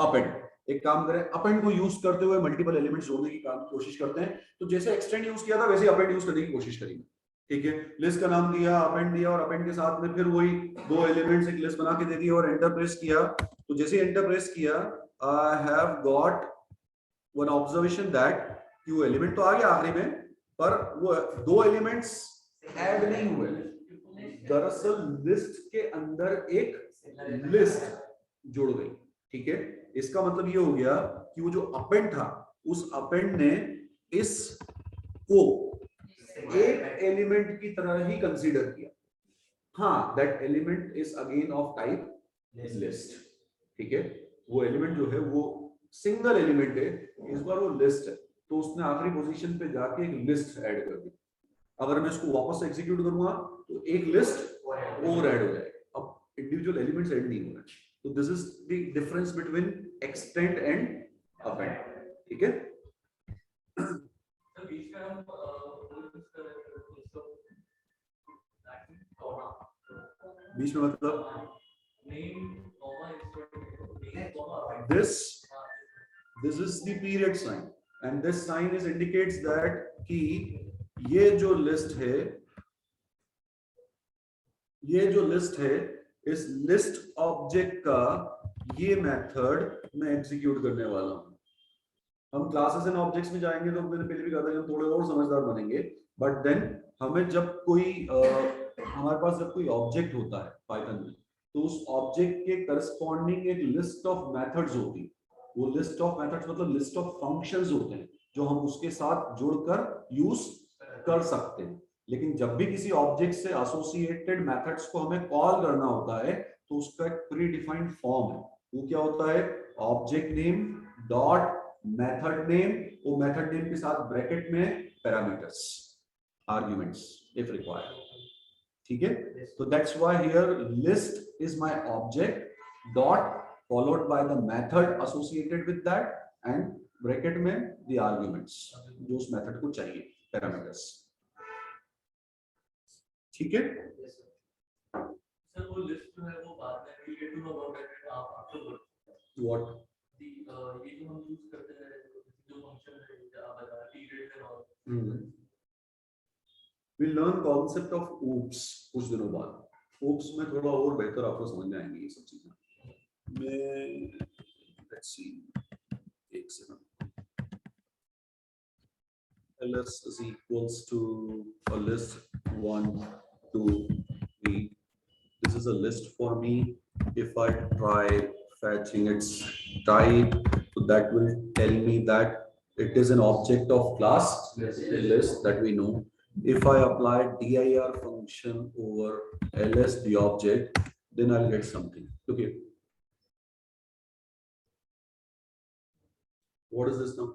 append. एक काम करें, अपेंड को यूज करते हुए मल्टीपल एलिमेंट्स जोड़ने की कोशिश करते हैं। तो जैसे एक्सटेंड यूज किया था वैसे अपेंड यूज करने की कोशिश करेंगे, ठीक है। लिस्ट का नाम दिया, अपेंड दिया, और अपेंड के साथ में फिर वही दो एलिमेंट्स एक लिस्ट बना के दे दिया और एंटर प्रेस किया। तो जैसे एंटर प्रेस किया आई have got one observation that कि वो एलिमेंट तो आ गया आखिरी में, पर वो दो एलिमेंट्स ऐड नहीं हुए। दरअसल लिस्ट के अंदर एक लिस्ट जुड़ गई, ठीक है। इसका मतलब ये हो गया कि वो जो अपेंड था उस अपेंड ने इस को एक एलिमेंट की तरह ही कंसीडर किया। हाँ, that element is again of type list, ठीक है। वो एलिमेंट जो है वो सिंगल एलिमेंट है, इस बार वो लिस्ट है, तो उसने आखिरी पोजीशन पे जाके एक लिस्ट ऐड कर दी। अगर मैं इसको वापस से एग्जीक्यूट करूंगा तो एक लिस्ट और ऐड हो जाएगा, अब इंडिविजुअल एलिमेंट्स ऐड नहीं हो रहे। तो this is the difference between extend and append, ठीक है। बीच में मतलब this is the period sign and this sign is indicates that कि ये जो लिस्ट है इस लिस्ट ऑब्जेक्ट का ये मेथड मैं एग्जीक्यूट करने वाला हूं। हम क्लासेस एंड ऑब्जेक्ट्स में जाएंगे तो मैंने पहले भी कहा था कि हम थोड़े और समझदार बनेंगे, बट देन हमें जब कोई हमारे पास जब कोई ऑब्जेक्ट होता है पाइथन में, तो उस ऑब्जेक्ट के करस्पॉन्डिंग एक लिस्ट ऑफ मेथड्स होती है। वो लिस्ट ऑफ मेथड्स मतलब लिस्ट ऑफ फंक्शंस होते हैं जो हम उसके साथ जुड़कर यूज कर सकते हैं। लेकिन जब भी किसी ऑब्जेक्ट से एसोसिएटेड मेथड्स को हमें कॉल करना होता है तो उसका एक प्री डिफाइंड फॉर्म है। वो क्या होता है? Object name dot method name, वो मेथड नेम के साथ ब्रैकेट में पैरामीटर्स, आर्गुमेंट्स इफ रिक्वायर्ड। ठीक है, तो that's why here list is my object dot followed by the method associated with that and bracket में द आर्गुमेंट्स जो उस मेथड को चाहिए, पैरामीटर्स। ठीक है, सर वो लिस्ट जो है वो बाद में we get to know about it afterwards. What ये जो हम यूज करते हैं जो फंक्शन है जो आप बता period and all, we learn concept of oops कुछ दिनों बाद। oops में थोड़ा और बेहतर आपको समझ में आएंगी ये सब चीजें। मैं let's see, एक second. ls is equals to a list 1 2 3. This is a list for me. If I try fetching its type, so that will tell me that it is an object of class list that we know. If I apply dir function over ls the object, then I'll get something. Okay, what is this now?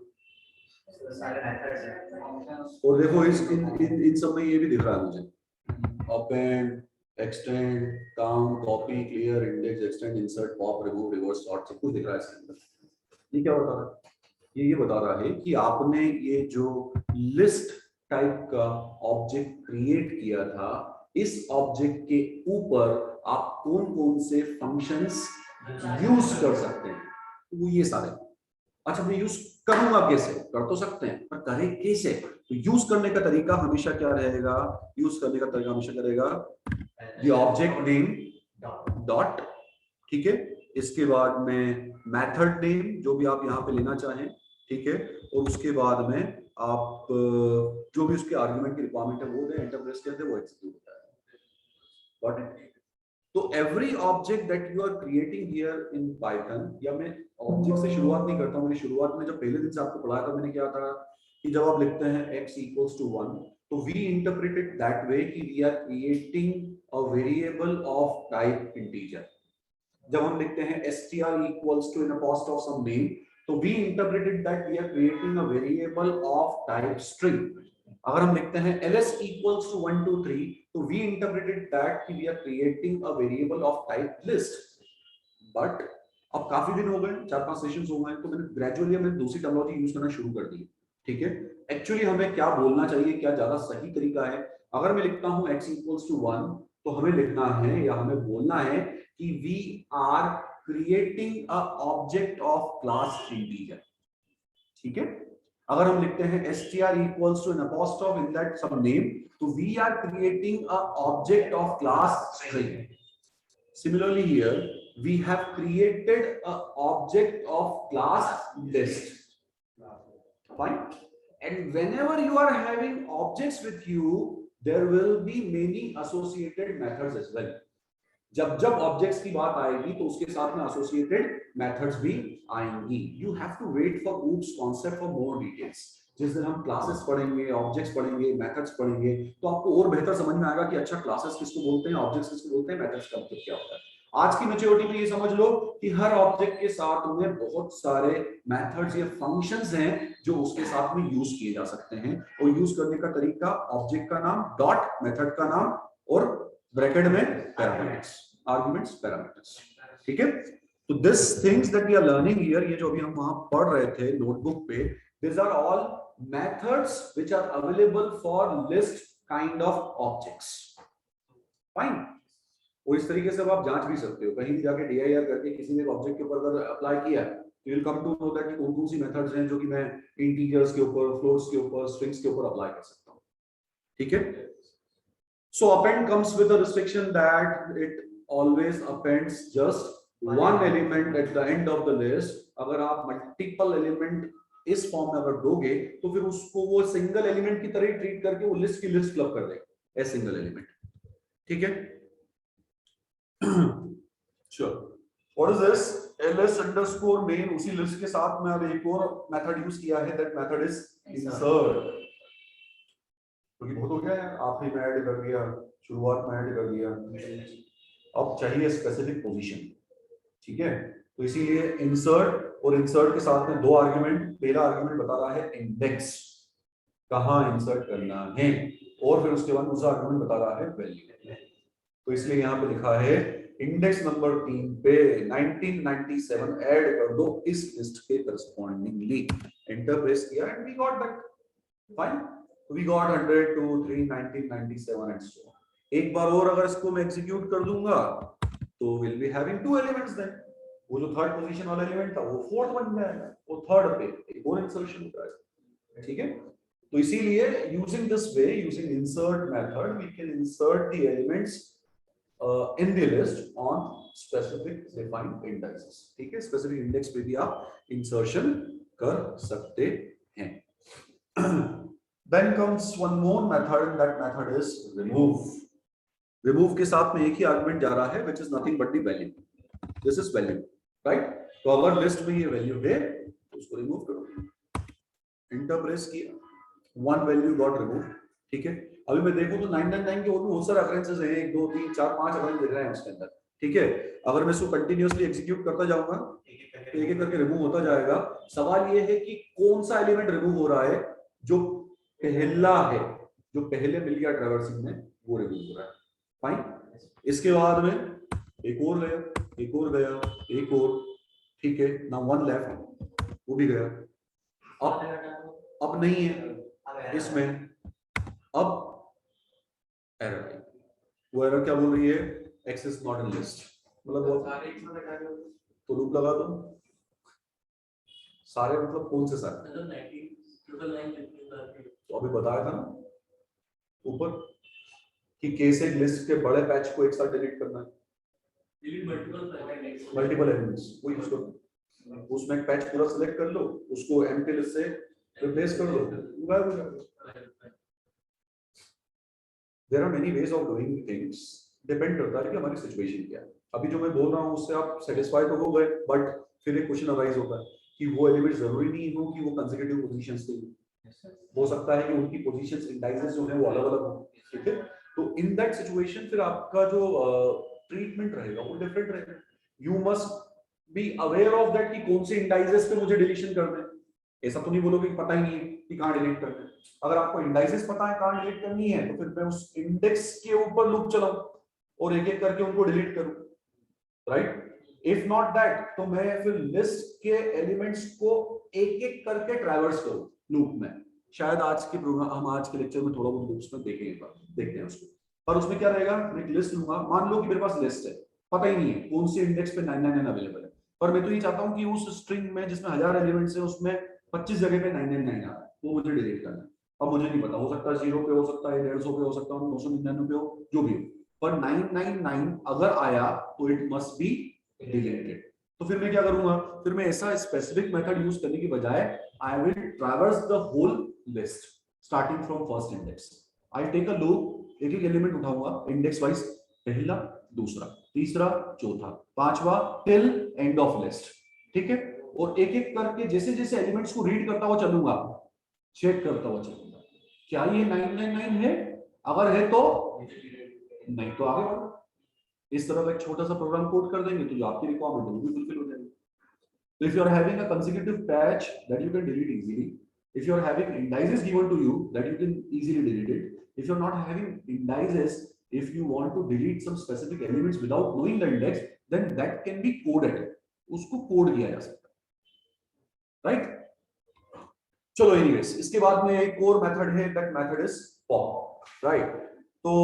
सारे methods हैं, functions. और देखो इस इन सब में ये भी दिख रहा है मुझे, append, extend, count, copy, clear, index, extend, insert, pop, remove, reverse, sort, सब कुछ दिख रहा है इसके अंदर। ये क्या बता रहा है? ये बता रहा है कि आपने ये जो लिस्ट टाइप का ऑब्जेक्ट क्रिएट किया था, इस ऑब्जेक्ट के ऊपर आप कौन-कौन से फंक्शंस यूज कर सकते हैं। वो ये सारे। अच्छा, मैं यूज करूंगा कैसे? कर तो सकते हैं, पर करें कैसे? तो यूज करने का तरीका हमेशा क्या रहेगा? यूज करने का तरीका हमेशा क्या रहेगा? द ऑब्जेक्ट नेम डॉट, ठीक है, इसके बाद में मेथड नेम जो भी आप यहाँ पे लेना चाहें, ठीक है, और उसके बाद में आप जो भी उसके आर्गुमेंट की रिक्वायरमेंट है वो दें, एंटर प्रेस कर दें, वो एग्जीक्यूट होता है। Got it? तो every object that you are creating here in Python, या मैं ऑब्जेक्ट से शुरुआत नहीं करता हूं, मैंने शुरुआत में जब पहले दिन से आपको पढ़ाया था मैंने क्या था कि जब आप लिखते हैं x equals to 1, तो we interpret it that way कि we are creating a variable of type integer। जब हम लिखते हैं str equals to in a post of some name, तो we interpreted that we are creating a variable of type string। अगर हम लिखते हैं ls equals to 1 2 3, तो we interpreted that we are creating a variable of type list। But अब काफी दिन हो गए, 4-5 सेशंस हो गए, तो मैंने ग्रेजुअली दूसरी टर्मिनोलॉजी यूज करना शुरू कर दी। ठीक है, एक्चुअली हमें क्या बोलना चाहिए, क्या ज्यादा सही तरीका है? अगर मैं लिखता हूं x equals to 1, तो हमें लिखना है या हमें बोलना है कि we are creating a object of class integer। ठीक है, अगर हम लिखते हैं str equals to an apostrophe in that some name, तो we are creating a object of class string। Similarly here we have created a object of class list। Fine, and whenever you are having objects with you, there will be many associated methods as well। जब objects की बात आएगी तो उसके साथ में associated methods भी आएंगी। You have to wait for oops concept for more details. जिस दिन हम क्लासेस पढ़ेंगे, ऑब्जेक्ट्स पढ़ेंगे, मेथड्स पढ़ेंगे, तो आपको और बेहतर समझ में आएगा कि अच्छा क्लासेस किसको बोलते हैं, ऑब्जेक्ट्स किसको बोलते हैं, मेथड्स का मतलब क्या होता है। आज की मैच्योरिटी में ये समझ लो कि हर ऑब्जेक्ट के साथ में बहुत सारे मेथड्स या फंक्शंस हैं जो उसके साथ में यूज किए जा सकते हैं, और यूज करने का तरीका ऑब्जेक्ट का नाम डॉट, मेथड का नाम और ब्रैकेट में पैरामीटर्स, आर्गुमेंट्स, पैरामीटर्स। ठीक है, तो this things that we are learning here, ये जो अभी हम वहां पढ़ रहे थे नोटबुक पे, this are all methods which are available for list kind of objects. Fine, और इस तरीके से आप जांच भी सकते हो, कहीं भी जाके dir करके किसी भी ऑब्जेक्ट के ऊपर अगर अप्लाई किया तो you will come to know that कौन कौन सी मेथड्स हैं जो कि मैं इंटीजर्स के ऊपर, फ्लोट्स के ऊपर, स्ट्रिंग्स के ऊपर अप्लाई कर सकता हूं। ठीक है, so append comes with a restriction that it always appends just one element at the end of the list। अगर आप multiple element इस फॉर्म में अगर दोगे तो फिर उसको वो सिंगल एलिमेंट की तरह ही ट्रीट करके वो लिस्ट की लिस्ट क्लब कर देगा एज सिंगल एलिमेंट, ठीक है। चलो what is this ls underscore main, उसी लिस्ट के साथ में अब एक और मेथड यूज किया है, दैट मेथड इज इंसर्ट। क्योंकि बहुत हो गया है, आखिरी में ऐड कर दिया, शुरुआत में ऐड कर दिया, अब चाहिए स्पेसिफिक पोजीशन, ठीक है। तो इसीलिए इंसर्ट, और इंसर्ट के साथ में दो आर्गुमेंट, पहला आर्गुमेंट बता रहा है इंडेक्स कहां इंसर्ट करना है, और फिर उसके बाद दूसरा आर्गुमेंट बता रहा है वैल्यू। तो इसलिए यहाँ पे लिखा है इंडेक्स नंबर 3 पे 1997 ऐड कर दो इस लिस्ट के करस्पॉन्डिंगली। एंटर प्रेस किया and we got that, fine, we got 100 2 3 1997 and so on. एक बार और अगर इसको मैं एग्जीक्यूट कर दूंगा तो will be having two elements then, वो जो थर्ड पोजीशन वाला एलिमेंट था वो फोर्थ बन जाएगा, वो थर्ड पे एक और इंसर्शन होता है, ठीक है। तो इसीलिए using this way, using insert method, we can insert the elements in the list on specific defined indexes, ठीक है। स्पेसिफिक इंडेक्स पे भी आप इंसर्शन कर सकते हैं। Then comes one more method, and that method is remove. Remove के साथ में एक ही आर्गुमेंट जा रहा है, which is nothing but the value. This is value, right? तो अगर लिस्ट में ये वैल्यू है तो उसको रिमूव करो। इंटर प्रेस किया, one value got removed, ठीक है। अभी मैं देखूं तो 999 के और भी बहुत सारे रेफरेंसेस हैं, 1 2 3 4 5 रेफरेंस दिख रहे हैं उसके अंदर, ठीक है। अगर मैं इसको कंटिन्यूअसली एग्जीक्यूट करता जाऊंगा एक एक करके रिमूव होता जाएगा। सवाल ये है कि कौन सा एलिमेंट रिमूव हो रहा है, जो पहला है, जो पहले मिल गया ट्रैवर्सिंग में वो रिमूव हो रहा है, फाइन। इसके बाद में एक और गया, एक और गया, एक और, ठीक है। नाउ वन लेफ्ट, वो भी गया। अब नहीं है इसमें, अब एरर आई। वो एरर क्या बोल रही है, x is not in list, मतलब वो तो लूप लगा दो सारे, मतलब कौन से सारे, तो अभी बताया था ना ऊपर कि कैसे लिस्ट के बड़े पैच को एक साथ डिलीट करना है, मल्टीपल एलिमेंट्स, वो यूज करो। उसमें एक पैच पूरा सिलेक्ट कर लो, उसको एम्प्टी लिस्ट से रिप्लेस कर लो, गायब हो जाएगा। There are many ways of doing things, depend करता है कि हमारी सिचुएशन क्या है। अभी जो मैं बोल रहा हूँ उससे आप सेटिस्फाई तो हो गए, बट फिर एक क्वेश्चन अराइज होता है कि वो एलिमेंट जरूरी नहीं हो कि वो कंसेक्यूटिव पोजीशंस के, हो सकता है कि उनकी पोजीशंस इंडाइसेस जो है वो अलग अलग हो, ठीक है। तो इन दैट सिचुएशन फिर आपका जो ट्रीटमेंट रहेगा वो डिफरेंट रहेगा। You must be aware of that कि कौन से इंडाइसेस पे मुझे डिलीशन करना है। ऐसा तो नहीं बोलोगे कि पता ही नहीं है कि कहाँ डिलीट करना है। अगर आपको इंडाइसेस पता है कहाँ डिलीट करनी है तो फिर मैं उस इंडेक्स के ऊपर लूप चलाऊं और एक एक करके उनको डिलीट करूं, राइट। इफ नॉट दैट तो मैं फिर लिस्ट के एलिमेंट्स को एक एक करके ट्रैवर्स करूं लूप में। शायद आज के प्रोग्राम, हम आज के लेक्चर में थोड़ा बहुत लूप्स में देखेंगे, देखते हैं उसको। पर उसमें क्या रहेगा, मैं एक लिस्ट लूंगा, मान लो कि मेरे पास लिस्ट है, पता ही नहीं है कौन सी इंडेक्स पे 999 अवेलेबल है, पर मैं तो ये चाहता हूं कि उस स्ट्रिंग में जिसमें 1000 एलिमेंट्स है उसमें 25 जगह पे 999 आ रहा है, वो मुझे डिलीट करना है। अब मुझे नहीं पता, हो सकता है 0 पे, हो सकता है 150 पे, हो सकता है 999 पे हो, जो भी हो, पर 999 अगर आया तो इट मस्ट बी डिलीटेड। तो फिर मैं क्या करूंगा, फिर मैं ऐसा स्पेसिफिक मेथड यूज करने की बजाय I will traverse the whole list starting from first index. I take a loop, एक एक एलिमेंट उठाऊंगा इंडेक्स वाइज, पहला, दूसरा, तीसरा, चौथा, पांचवा, टिल एंड ऑफ लिस्ट, ठीक है। और एक एक करके जैसे जैसे एलिमेंट्स को रीड करता हुआ चलूंगा, चेक करता हुआ चलूंगा, क्या ये 999 है, अगर है तो नहीं तो आगे बढ़ो। इस तरह का एक छोटा सा प्रोग्राम कोड कर देंगे तो जो आपकी रिक्वायरमेंट है वो भी फुलफिल हो जाएगी। If you are having a consecutive patch that you can delete easily, if you are having indices given to you that you can easily delete it, if you are not having indices, if you want to delete some specific elements without knowing the index, then that can be coded, उसको code किया जा सकता है, right. चलो anyways, इसके बाद में एक और मेथड है, that method is pop, right. तो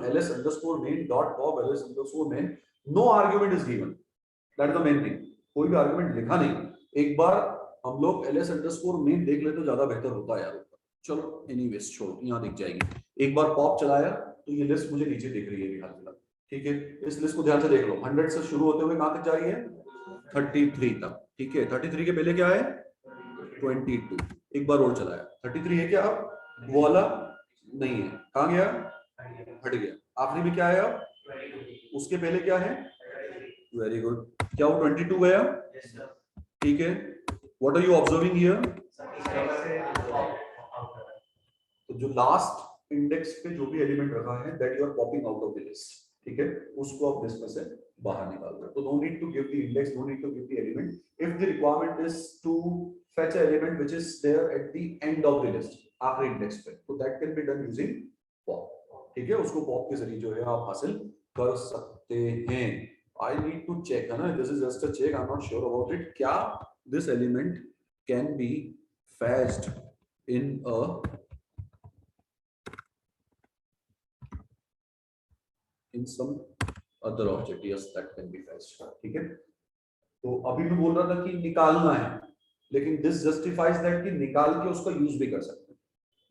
ls underscore main dot pop, ls underscore main, no argument is given, that is the main thing, कोई भी आर्गुमेंट लिखा नहीं। एक बार हम लोग ls underscore main देख ले तो ज्यादा बेहतर होता है यार। चलो एनीवेज छोड़ो, यहाँ दिख जाएगी। एक बार पॉप चलाया तो ये लिस्ट मुझे नीचे दिख रही है फिलहाल, ठीक है। इस लिस्ट को ध्यान से देख लो, 100 से शुरू होते हुए कहां तक जा रही है, 33 तक, ठीक है। 33 के पहले क्या है, 22 एक बार और चलाया 33 है क्या अब वो वाला नहीं है कहाँ गया हट गया आखिरी में क्या आया उसके पहले क्या है वेरी गुड क्या वो 22 गया ठीक है what are you observing here तो जो लास्ट इंडेक्स पे जो भी एलिमेंट रखा है that you are popping out of the list ठीक है उसको आप लिस्ट में से बाहर निकाल दो तो no need to give the index no need to give the element if the requirement is to fetch an element which is there at the end of the list आखिरी इंडेक्स पे तो that can be done using pop ठीक है उसको pop के जरिए जो है आप हासिल कर सकते हैं आई नीड टू चेक है ना this is just a check I am not sure about it क्या this element can be fetched in a in some other object yes that can be fetched ठीक है तो अभी मैं बोल रहा था कि निकालना है लेकिन दिस जस्टिफाइज दैट कि निकाल के उसका यूज भी कर सकते हैं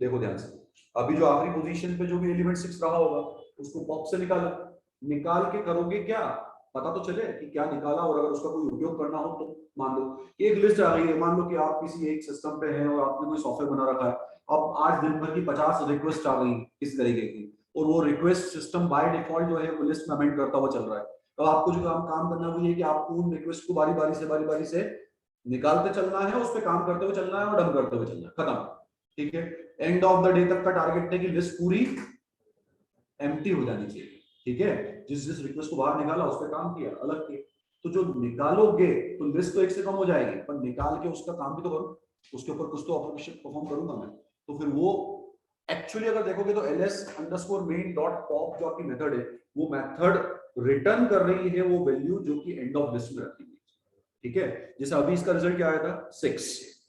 देखो ध्यान से अभी जो आखिरी पोजीशन पे जो भी एलिमेंट 6 रहा होगा उसको पॉप से निकाला निकाल के करोगे क्या पता तो चले कि क्या निकाला और अगर उसका कोई उपयोग करना हो तो मान लो एक लिस्ट आ गई है मान लो कि आप किसी एक सिस्टम पे हैं और आपने कोई सॉफ्टवेयर बना रखा है अब आज दिन भर की 50 रिक्वेस्ट आ गई इस तरीके की और वो रिक्वेस्ट सिस्टम बाय डिफॉल्ट जो है वो लिस्ट में अमेंड करता हुआ चल रहा है तो आपको जो काम करना है वो ये कि आपको उन रिक्वेस्ट को बारी बारी से निकालते चलना है उस पर काम करते हुए चलना है और डम करते हुए चलना है खत्म ठीक है एंड ऑफ द डे तक का टारगेट है कि लिस्ट पूरी एम्प्टी हो जानी चाहिए ठीक है जिस रिक्वेस्ट को बाहर निकाला उस पर काम किया अलग किया तो जो निकालोगे तो लिस्ट तो एक से कम हो जाएगी पर निकाल के उसका काम भी तो करो उसके ऊपर कुछ तो ऑपरेशन परफॉर्म करूंगा मैं तो फिर वो एक्चुअली अगर देखोगे तो ls_main.pop जो आपकी मेथड है वो मेथड रिटर्न कर रही है वो वैल्यू जो कि एंड ऑफ लिस्ट में रखी ठीक है जैसे अभी इसका रिजल्ट क्या आया था 6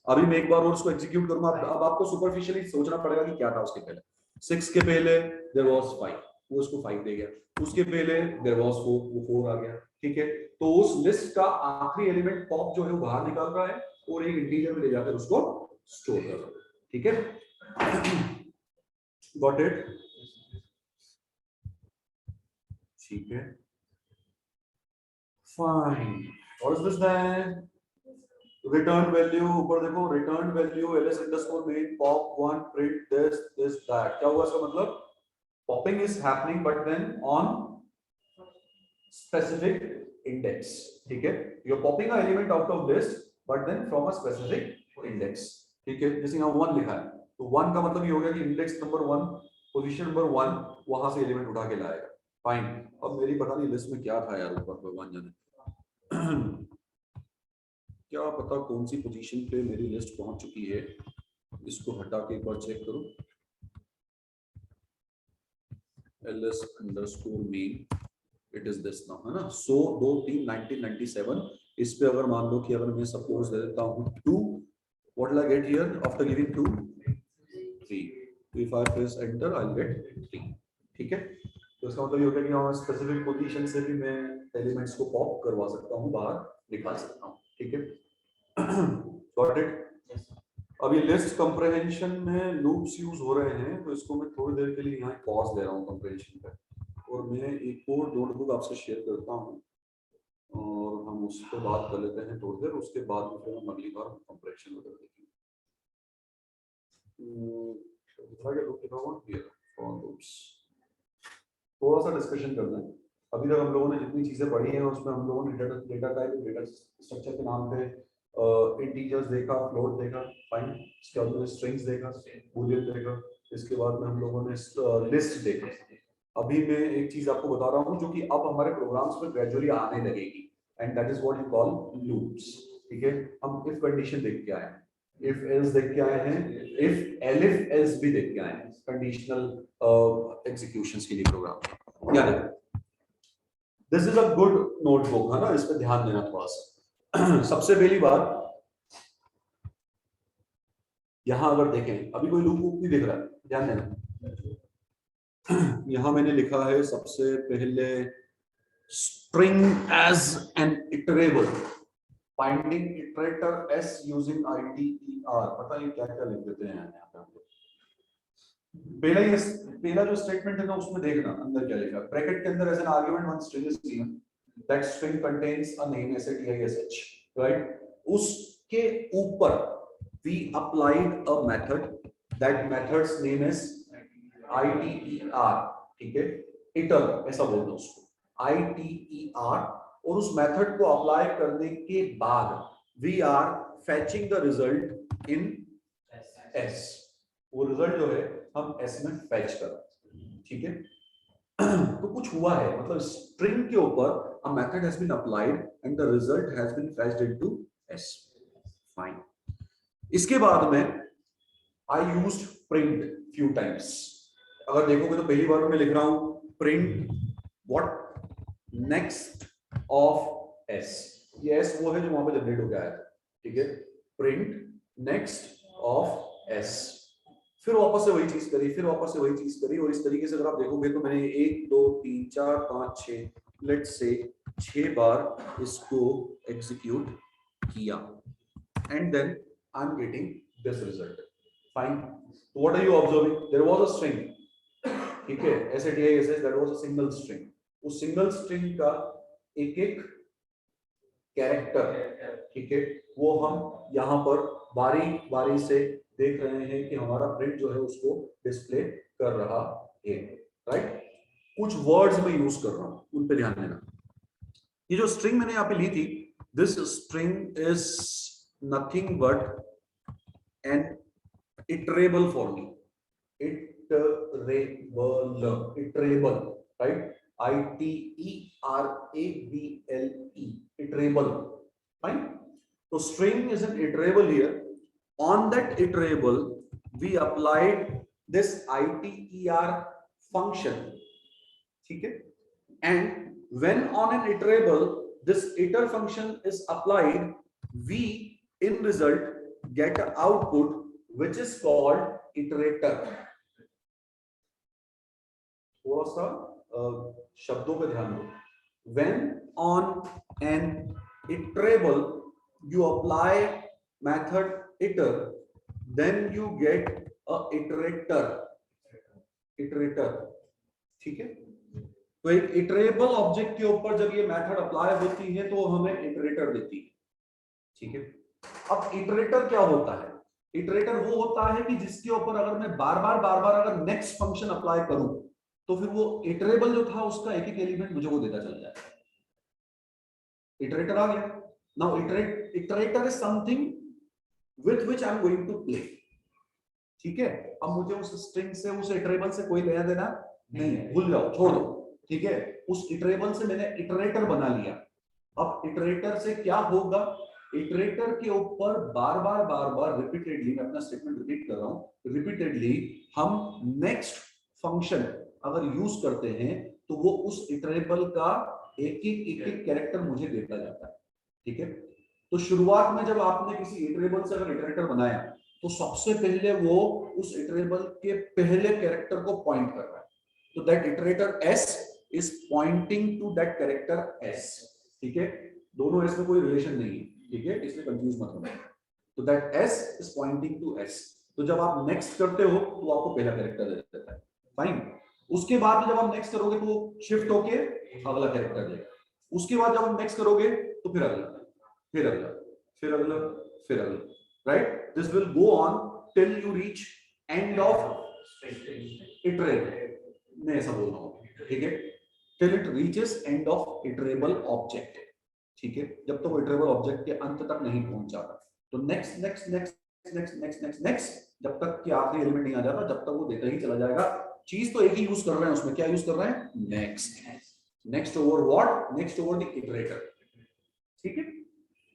अभी मैं एक बार और उसको एग्जीक्यूट करूंगा अब आपको सुपरफिशियली सोचना पड़ेगा कि क्या था उसके पहले 6 के पहले देयर वाज 5 वो उसको 5 दे गया उसके पहले देयर वाज 4 वो 4 आ गया ठीक है तो उस लिस्ट का आखिरी एलिमेंट पॉप जो है वो बाहर निकाल रहा है और एक इंटीजर में ले जाकर उसको स्टोर कर रहा है ठीक है गॉट इट ठीक है fine What is this then? Return value ऊपर देखो return value ls_main pop1 print this that क्या हुआ इसका मतलब popping is happening but then on specific index ठीक है you're popping a element out of list but then from a specific index ठीक है जैसे यहाँ 1 लिखा है तो 1 का मतलब ये हो गया कि इंडेक्स नंबर 1 पोजीशन नंबर 1 वहां से एलिमेंट उठा के लाएगा फाइन अब मेरी पता नहीं लिस्ट में क्या था यार ऊपर भगवान जाने क्या पता कौन सी पोजीशन पे मेरी लिस्ट पहुंच चुकी है इसको हटा के एक बार चेक करो ls_main it is this now है ना सो 2 3 1997 इस पे अगर मान लो कि अगर मैं सपोज दे देता हूं 2 what will I get here after giving 2 3 if I press enter I will get 3 ठीक है तो इसका मतलब ये होता है कि हम स्पेसिफिक पोजीशन से भी मैं एलिमेंट्स को पॉप करवा सकता हूं बाहर निकाल सकता हूं ठीक है गॉट इट अभी लिस्ट कंप्रेहेंशन में लूप्स यूज हो रहे हैं तो इसको मैं थोड़ी देर के लिए यहाँ पॉज ले रहा हूँ कंप्रेहेंशन पे और मैं एक और नोटबुक आपसे शेयर करता हूँ और हम उस पर बात कर लेते हैं थोड़ी देर उसके बाद में फिर हम अगली बार कंप्रेहेंशन वगैरह देखेंगे थोड़ा सा डिस्कशन करना है अभी तक हम लोगों ने जितनी चीजें पढ़ी हैं उसमें हम लोगों ने डेटा टाइप डेटा स्ट्रक्चर के नाम पे इंटीजर्स देखा फ्लोट देखा फाइन इसके बाद में स्ट्रिंग्स देखा बूलियन देखा इसके बाद में हम लोगों ने लिस्ट देखा अभी मैं एक चीज आपको बता रहा हूँ जो कि अब हमारे प्रोग्राम्स में ग्रेजुअली आने लगेगी and that is what you call loops ठीक है हम इफ कंडीशन देख के आए हैं इफ एल्स देख के आए हैं इफ एलिफ एल्स भी देख के आए हैं कंडीशनल एग्जीक्यूशंस के लिए प्रोग्राम याद है this is a good notebook है ना इस पे ध्यान देना थोड़ा सा सबसे पहली बात यहां अगर देखें अभी कोई लूप नहीं दिख रहा है ध्यान देना यहां मैंने लिखा है सबसे पहले string as an iterable finding iterator s using iter पता नहीं क्या क्या लिख देते हैं यहाँ पे पहला जो स्टेटमेंट है ना उसमें देखना अंदर क्या लिखा है ब्रैकेट के अंदर as an argument one string is given that string contains a name SATISH right उसके ऊपर we applied a method, that method's name is ITER, ठीक है, iter ऐसा बोलते हैं उसको, ITER, और उस मेथड को अप्लाई करने के बाद we are fetching the result in S, वो रिजल्ट जो है हम S में फैच कर रहे हैं, ठीक है। तो कुछ हुआ है, मतलब स्ट्रिंग के ऊपर a method has been applied and the result has been fetched into S, fine। इसके बाद में I used print few times, अगर देखोगे तो पहली बार मैं लिख रहा हूं print what next of S, ये S वो है जो वहां पे जनरेट हो गया है, ठीक है, print next of S, फिर वापस से वही चीज करी, फिर वापस से वही चीज करी, और इस तरीके से अगर आप देखोगे तो मैंने 1 2 3 4 5 6 लेट्स से 6 बार इसको एग्जीक्यूट किया, and then I am getting this result, fine. What are you observing, there was a string, ठीक है, SATISS, that was a single string, उस सिंगल स्ट्रिंग का एक एक कैरेक्टर, ठीक है, वो हम यहाँ पर बारी बारी से देख रहे हैं कि हमारा प्रिंट जो है उसको डिस्प्ले कर रहा है, राइट। कुछ वर्ड्स में यूज कर रहा हूं, उन पे ध्यान देना। ये जो स्ट्रिंग मैंने यहाँ पे ली थी, this string is nothing but an iterable for me, iterable, right, ITERABLE, iterable, fine. तो string is an iterable here, on that iterable we applied this ITER function, ठीक है, and when on an iterable this iter function is applied, we in result get an output which is called iterator। थोड़ा सा शब्दों पे ध्यान दो, when on an iterable you apply method iter, then you get a iterator, ठीक है। तो एक इटरेबल ऑब्जेक्ट के ऊपर जब ये मेथड अप्लाई होती है तो हमें इटरेटर देती है, ठीक है। अब इटरेटर क्या होता है, इटरेटर वो होता है कि जिसके ऊपर अगर मैं बार बार अगर नेक्स्ट फंक्शन अप्लाई करूं तो फिर वो इटरेबल जो था उसका एक एक एलिमेंट मुझे वो देता चला जाएगा, इटरेटर आ गया। Now iterator is something with which I am going to play, ठीक है। अब मुझे उस स्ट्रिंग से, उस इटरेबल से कोई लेना देना नहीं, भूल जाओ, छोड़ दो, ठीक है। उस इटरेबल से मैंने इटरेटर बना लिया। अब इटरेटर से क्या होगा, इटरेटर के ऊपर बार बार रिपीटेडली, मैं अपना स्टेटमेंट रिपीट कर रहा हूं, रिपीटेडली हम नेक्स्ट फंक्शन अगर यूज करते हैं तो वो उस इटरेबल का एक एक कैरेक्टर मुझे देता जाता है, ठीक है। तो शुरुआत में जब आपने किसी इटरेबल से अगर इटरेटर बनाया तो सबसे पहले वो उस इटरेबल के पहले कैरेक्टर को पॉइंट कर रहा है, तो that iterator S is pointing to that character S, ठीक है। दोनों S में कोई रिलेशन नहीं है, ठीक है, इसलिए कंफ्यूज मत होना। तो that S is pointing to S, तो जब आप नेक्स्ट करते हो तो आपको पहला कैरेक्टर दे देता है, फाइन। उसके बाद जब आप नेक्स्ट करोगे तो शिफ्ट होके अगला कैरेक्टर देगा, उसके बाद जब आप नेक्स्ट करोगे तो फिर अगला, फिर अगला, फिर अगला, फिर अगला, right. This will go on till you reach end of iterate, मैं ऐसा बोल रहा हूं, ठीक है, till it reaches end of iterable object, ठीक है। जब तक वो इटरेबल ऑब्जेक्ट के अंत तक नहीं पहुंच जाता तो next next next next next next next जब तक कि आखिरी एलिमेंट नहीं आ जाता जब तक वो देता ही चला जाएगा। चीज तो एक ही यूज कर रहे हैं उसमें, क्या यूज कर रहे हैं, next, next over what, next over the iterator, ठीक है।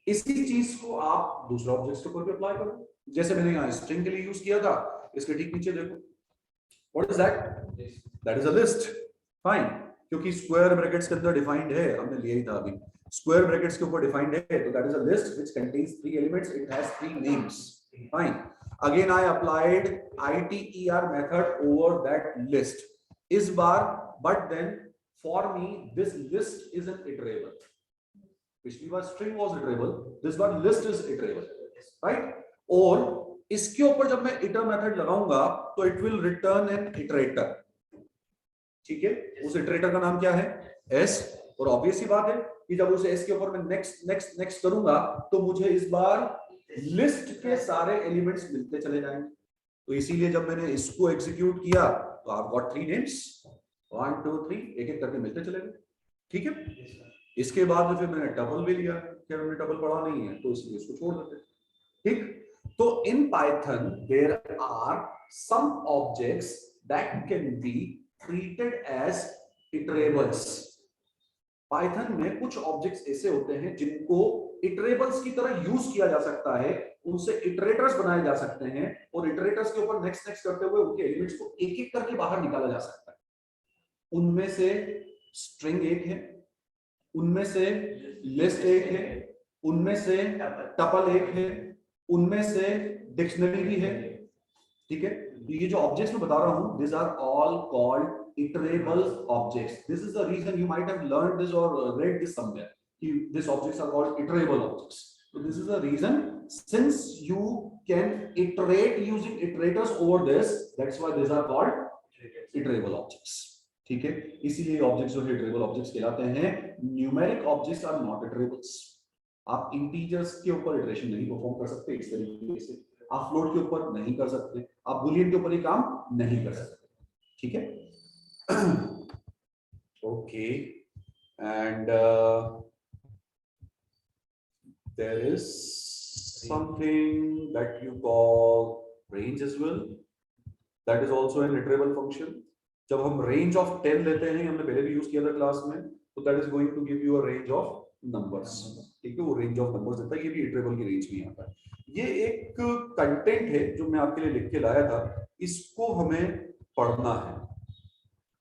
इसी चीज को आप दूसरे ऑब्जेक्ट्स के ऊपर भी अप्लाई करो, जैसे मैंने यहाँ स्ट्रिंग के लिए यूज किया था, इसके ठीक नीचे देखो, what is that, that is a list, fine, क्योंकि स्क्वायर ब्रैकेट्स के अंदर डिफाइंड है, हमने लिया ही था अभी, स्क्वायर ब्रैकेट्स के ऊपर डिफाइंड है, तो that is a list which contains 3 elements, it has 3 names, fine. Again I applied ITER method over that list इस बार, but then for me this list is an iterable, पिछली बार string was iterable, this बार list is iterable, right. और इसके ऊपर जब मैं इटर मेथड लगाऊंगा तो it will return an iterator, ठीक है। उस इटरेटर का नाम क्या है, S, और ऑब्वियस ही बात है कि जब उसे S के ऊपर मैं नेक्स्ट नेक्स्ट नेक्स्ट करूंगा तो मुझे इस बार लिस्ट के सारे एलिमेंट्स मिलते चले जाएंगे। तो इसीलिए जब मैंने इसको एग्जीक्यूट किया तो आप गॉट 3 नेम्स, 1 2 3 एक एक करके मिलते चले गए। ठीक है, इसके बाद फिर मैंने टपल भी लिया, फिर हमने टपल पढ़ा नहीं है तो इसलिए इसको छोड़ देते। ठीक, तो in python there are some objects that can be treated as iterables. Python में कुछ ऑब्जेक्ट्स ऐसे होते हैं जिनको इटरेबल्स की तरह यूज किया जा सकता है, उनसे इटरेटर्स बनाए जा सकते हैं और इटरेटर्स के ऊपर नेक्स्ट नेक्स्ट करते हुए उनके एलिमेंट्स को एक एक करके बाहर निकाला जा सकता है। उनमें से स्ट्रिंग एक है, उनमें से लिस्ट एक है, उनमें से टपल एक है, उनमें से डिक्शनरी भी है। ठीक है, ये जो ऑब्जेक्ट्स मैं बता रहा हूं, these are all called iterable objects. This is the reason you might have learned this or read this somewhere. These objects are called iterable objects. So this is the reason, since you can iterate using iterators over this, that's why these are called iterable objects. ठीक है, इसीलिए objects जो है iterable objects कहलाते हैं। Numeric objects are not iterables. आप integers के ऊपर इटरेशन नहीं परफॉर्म कर सकते इस तरीके से, आप फ्लोट के ऊपर नहीं कर सकते, आप बुलियन के ऊपर ही काम नहीं कर सकते। ठीक है, okay, and there is something that you call range as well, that is also an iterable function. जब हम रेंज ऑफ 10 लेते हैं, हमने पहले भी यूज किया था क्लास में, तो that is going to give you a range of numbers. ठीक है, वो रेंज ऑफ नंबर्स देता है, ये भी इटरेबल की रेंज में आता है। ये एक कंटेंट है जो मैं आपके लिए लिख के लाया था, इसको हमें पढ़ना है।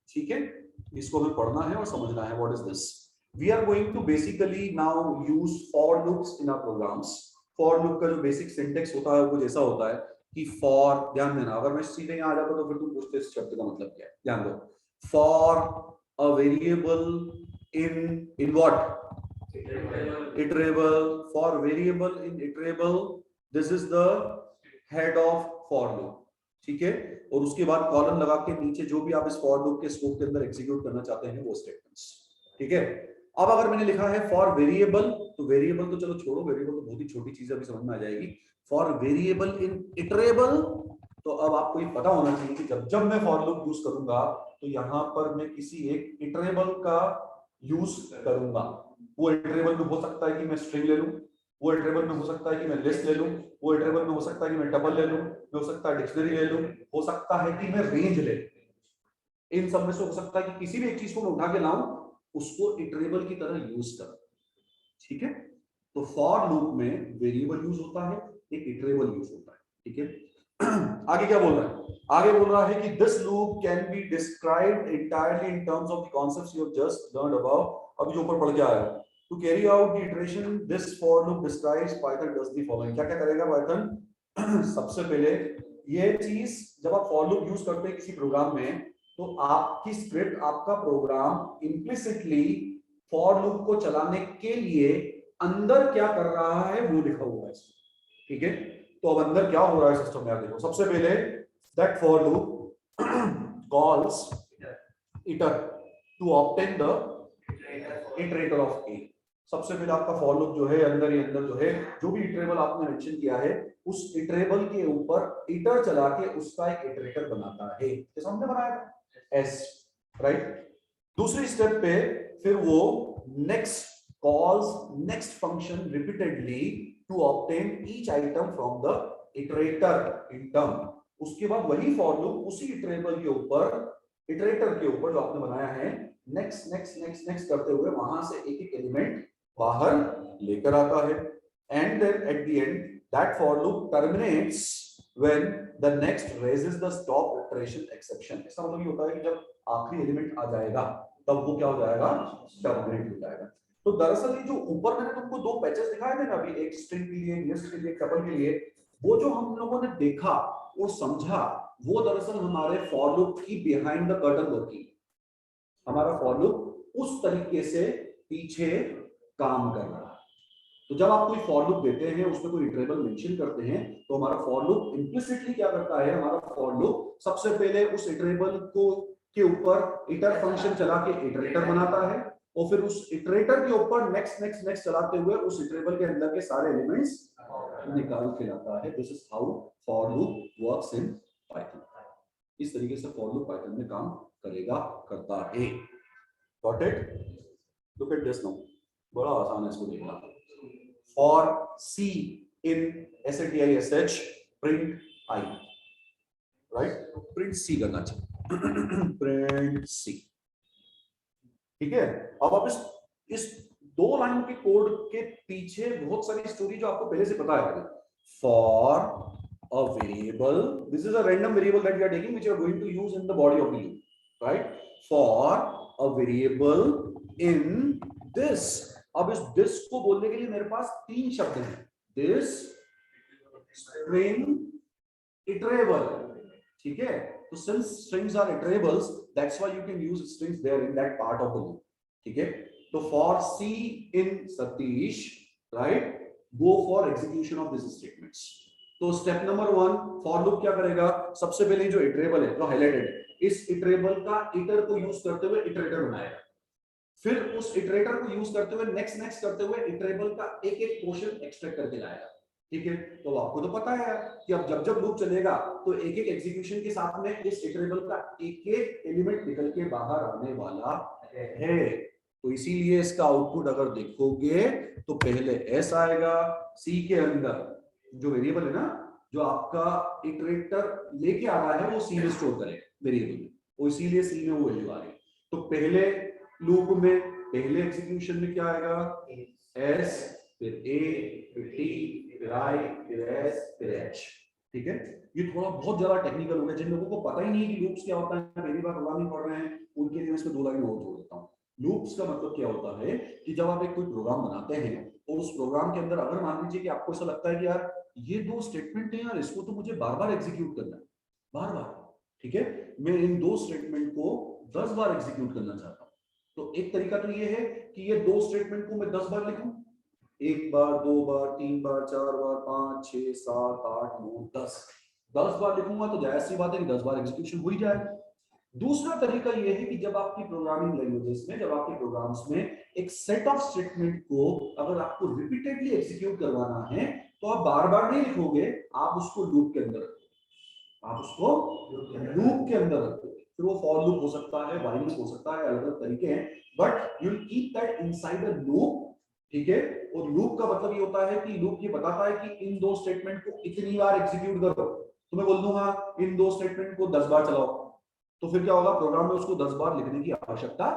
ठीक है, इसको हमें पढ़ना है और समझना है। What is this? We are going to basically now use for loops in our programs. For loop का जो बेसिक सिंटेक्स होता है वो कुछ ऐसा होता है कि फॉर, ध्यान देना, अगर मैं सीधे यहाँ आ जाता तो फिर तुम पूछते इस शब्द का मतलब क्या है। ध्यान दो, for a variable in what? iterable. For variable in iterable, this is the head of for loop. ठीक है, और उसके बाद कॉलन लगा के नीचे जो भी आप इस for loop के स्कोप के अंदर एग्जीक्यूट करना चाहते हैं वो स्टेटमेंट्स। ठीक है, अब अगर मैंने लिखा है for variable, तो वेरिएबल तो चलो छोड़ो, वेरिएबल तो बहुत ही छोटी चीज है, अभी समझ में आ जाएगी। for variable in iterable, तो अब आपको ये पता होना चाहिए कि जब जब मैं for loop यूज करूंगा तो यहाँ पर मैं किसी एक इटरेबल का यूज करूंगा। वो इटरेबल में हो सकता है कि मैं स्ट्रिंग ले लूं, वो इटरेबल में हो सकता है कि मैं लिस्ट ले लूं, वो इटरेबल में हो सकता है कि मैं टपल ले लूं, हो सकता है डिक्शनरी ले लूं, हो सकता है कि मैं रेंज ले लूं। इन सब में से हो सकता है कि किसी भी एक चीज को मैं उठा के लाऊं, उसको इटरेबल की तरह यूज करूं। ठीक है, तो फॉर लूप में वेरिएबल यूज होता है, एक इटरेबल यूज होता है। ठीक है, आगे क्या बोल रहा है? आगे बोल रहा है कि this loop can be described entirely in terms of the concepts you have just learned above. अभी जो ऊपर पढ़ के आया, to carry out the iteration this for loop describes, Python does the following। क्या क्या करेगा Python? सबसे पहले ये चीज, जब आप for loop यूज करते हैं किसी प्रोग्राम में, तो आपकी स्क्रिप्ट, आपका प्रोग्राम इम्प्लिसिटली for loop को चलाने के लिए अंदर क्या कर रहा है वो लिखा हुआ है इसमें। ठीक है, तो अब अंदर क्या हो रहा है सिस्टम में, आप देखो। सबसे पहले that for loop calls iter to obtain the iterator of a। सबसे पहले आपका फॉर लूप जो है अंदर ही अंदर जो है, जो भी इटरेबल आपने मेंशन किया है, उस इटरेबल के ऊपर इटर चला के उसका एक इटरेटर बनाता है। किस हमने बनाया था? s, right. दूसरी स्टेप पे फिर वो next calls next function repeatedly to obtain each item from the iterator in term. उसके बाद वही फॉर लूप उसी इटरेबल के ऊपर, इटरेटर के ऊपर जो आपने बनाया है, नेक्स्ट नेक्स्ट नेक्स्ट नेक्स्ट करते हुए वहां से एक एक एलिमेंट बाहर लेकर आता है। And then at the end that for loop terminates when the next raises the stop iteration exception. इसका मतलब ये होता है कि जब आखिरी एलिमेंट आ जाएगा तब वो क्या हो जाएगा? टर्मिनेट हो जाएगा। तो दरअसल ये जो ऊपर मैंने तुमको दो पैचेस दिखाए थे ना अभी, एक स्ट्रिंग के लिए, लिस्ट के लिए, टपल के लिए, वो जो हम लोगों ने देखा और समझा, वो दरअसल हमारे फॉर लूप की बिहाइंड द कर्टन वर्किंग। हमारा फॉर लूप उस तरीके से पीछे काम कर रहा है। तो जब आप कोई फॉर लूप देते हैं, उसमें कोई इटरेबल मेंशन करते हैं, तो हमारा फॉर लूप इम्प्लिसिटली क्या करता है? हमारा फॉर लूप सबसे पहले उस इटरेबल को के ऊपर इटर फंक्शन चला के इटरेटर बनाता है, और फिर उस इटरेटर के ऊपर नेक्स्ट नेक्स्ट नेक्स्ट चलाते हुए उस इटरेबल के अंदर के सारे एलिमेंट्स निकाल के लाता है। This is how for loop works in Python. इस तरीके से फॉर लूप पाइथन में काम करेगा, करता है। Got it? Look at this now, बड़ा आसान है इसको देखना। For C in SATISH print I, right? Print C करना चाहिए, प्रिंट सी, ठीक है। अब आप इस 2 लाइन के कोड के पीछे बहुत सारी स्टोरी जो आपको पहले से पता है। For a variable, this is a random variable that we are taking which we are going to use in the body of the loop, right? For a variable in this. अब इस this को बोलने के लिए मेरे पास 3 शब्द हैं। This, string, iterable, ठीक है। तो since strings are iterables, that's why you can use strings there in that part of the loop, ठीक है। तो for C in Satish, right, go for execution of these statements। तो step number 1, for loop क्या करेगा? सबसे पहले जो iterable है, जो हाइलाइटेड है, इस इटरेबल का इटर को यूज करते हुए इटरेटर बनाएगा। फिर उस इटरेटर को यूज करते हुए नेक्स्ट करते हुए इटरेबल का एक एक पोर्शन एक्सट्रैक्ट करके लाएगा, ठीक है। तो आपको तो पता है कि अब जब लूप चलेगा तो एक एक एग्जीक्यूशन के साथ में इस इटरेबल का एक एक एलिमेंट निकल के बाहर आने वाला है। तो इसीलिए इसका आउटपुट अगर देखोगे तो पहले एस आएगा, सी के अंदर जो वेरिएबल है ना, जो आपका इटरेटर लेके आ रहा है, वो सी में स्टोर करेगा वेरिएबल में, और इसीलिए सी में वो वैल्यू आ रही है। तो पहले लूप में पहले एग्जीक्यूशन में क्या आएगा? एस, फिर ए, फिर टी, फिर आई, फिर एस, फिर एच, ठीक है। ये थोड़ा बहुत ज्यादा टेक्निकल हो गया। जिन लोगों को पता ही नहीं कि लूप्स क्या होता है, पहली बार प्रोग्रामिंग पढ़ रहे हैं, उनके लिए इसमें 2 लाइन और जोड़ देता हूं। लूप्स का मतलब क्या होता है कि जब आप एक कोई प्रोग्राम बनाते हैं और उस प्रोग्राम के अंदर अगर मान लीजिए कि आपको ऐसा लगता है कि यार ये 2 स्टेटमेंट है यार, इसको तो मुझे बार-बार एग्जीक्यूट करना है, बार-बार, ठीक है, मैं इन 2 स्टेटमेंट को 10 बार एग्जीक्यूट करना चाहता हूं। तो एक तरीका तो ये है कि ये 2 स्टेटमेंट को मैं 10 बार लिखूं, 1 बार, 2 बार, 3 बार, 4 बार, 5, 6, 7, 8, 9, 10 बार लिखूंगा तो जायज सी बात है कि 10 बार एग्जीक्यूशन हो ही जाए। दूसरा तरीका यह है कि जब आपकी प्रोग्रामिंग लैंग्वेजेस में, जब आपके प्रोग्राम्स में एक सेट ऑफ स्टेटमेंट को अगर आपको रिपीटेडली एग्जीक्यूट करवाना है तो आप बार-बार नहीं लिखोगे, आप उसको लूप के अंदर रखोगे, आप उसको लूप के अंदर रखोगे। फिर वो फॉर लूप हो सकता है, व्हाइल लूप हो सकता है, अलग-अलग तरीके हैं, but you will keep that inside a loop, ठीक है। और लूप का मतलब ये होता है कि लूप ये बताता है कि इन 2 स्टेटमेंट को इतनी बार एग्जीक्यूट करो। तो मैं बोल दूंगा इन 2 स्टेटमेंट को 10 बार चलाओ, तो फिर क्या होगा, प्रोग्राम में उसको 10 बार लिखने की आवश्यकता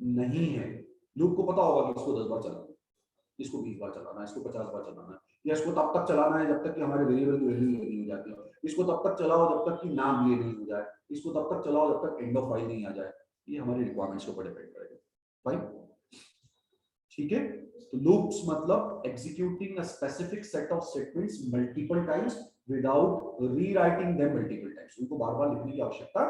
नहीं है। लूप को पता होगा कि इसको 10 बार चलाना, इसको 20 बार चलाना है, इसको 50 बार चलाना है, या इसको तब तक चलाना है जब तक कि हमारे वेरिएबल की वैल्यू नहीं हो जाती है, इसको तब तक चलाओ जब तक कि नाम ये नहीं हो जाए, इसको तब तक चलाओ जब तक एंड ऑफ फाइल नहीं आ जाए। ये हमारी रिक्वायरमेंट्स के ऊपर डिपेंड करेगा, भाई, ठीक है। तो लूप्स मतलब executing a specific set of statements multiple times without rewriting them multiple times. उनको बार-बार लिखने की आवश्यकता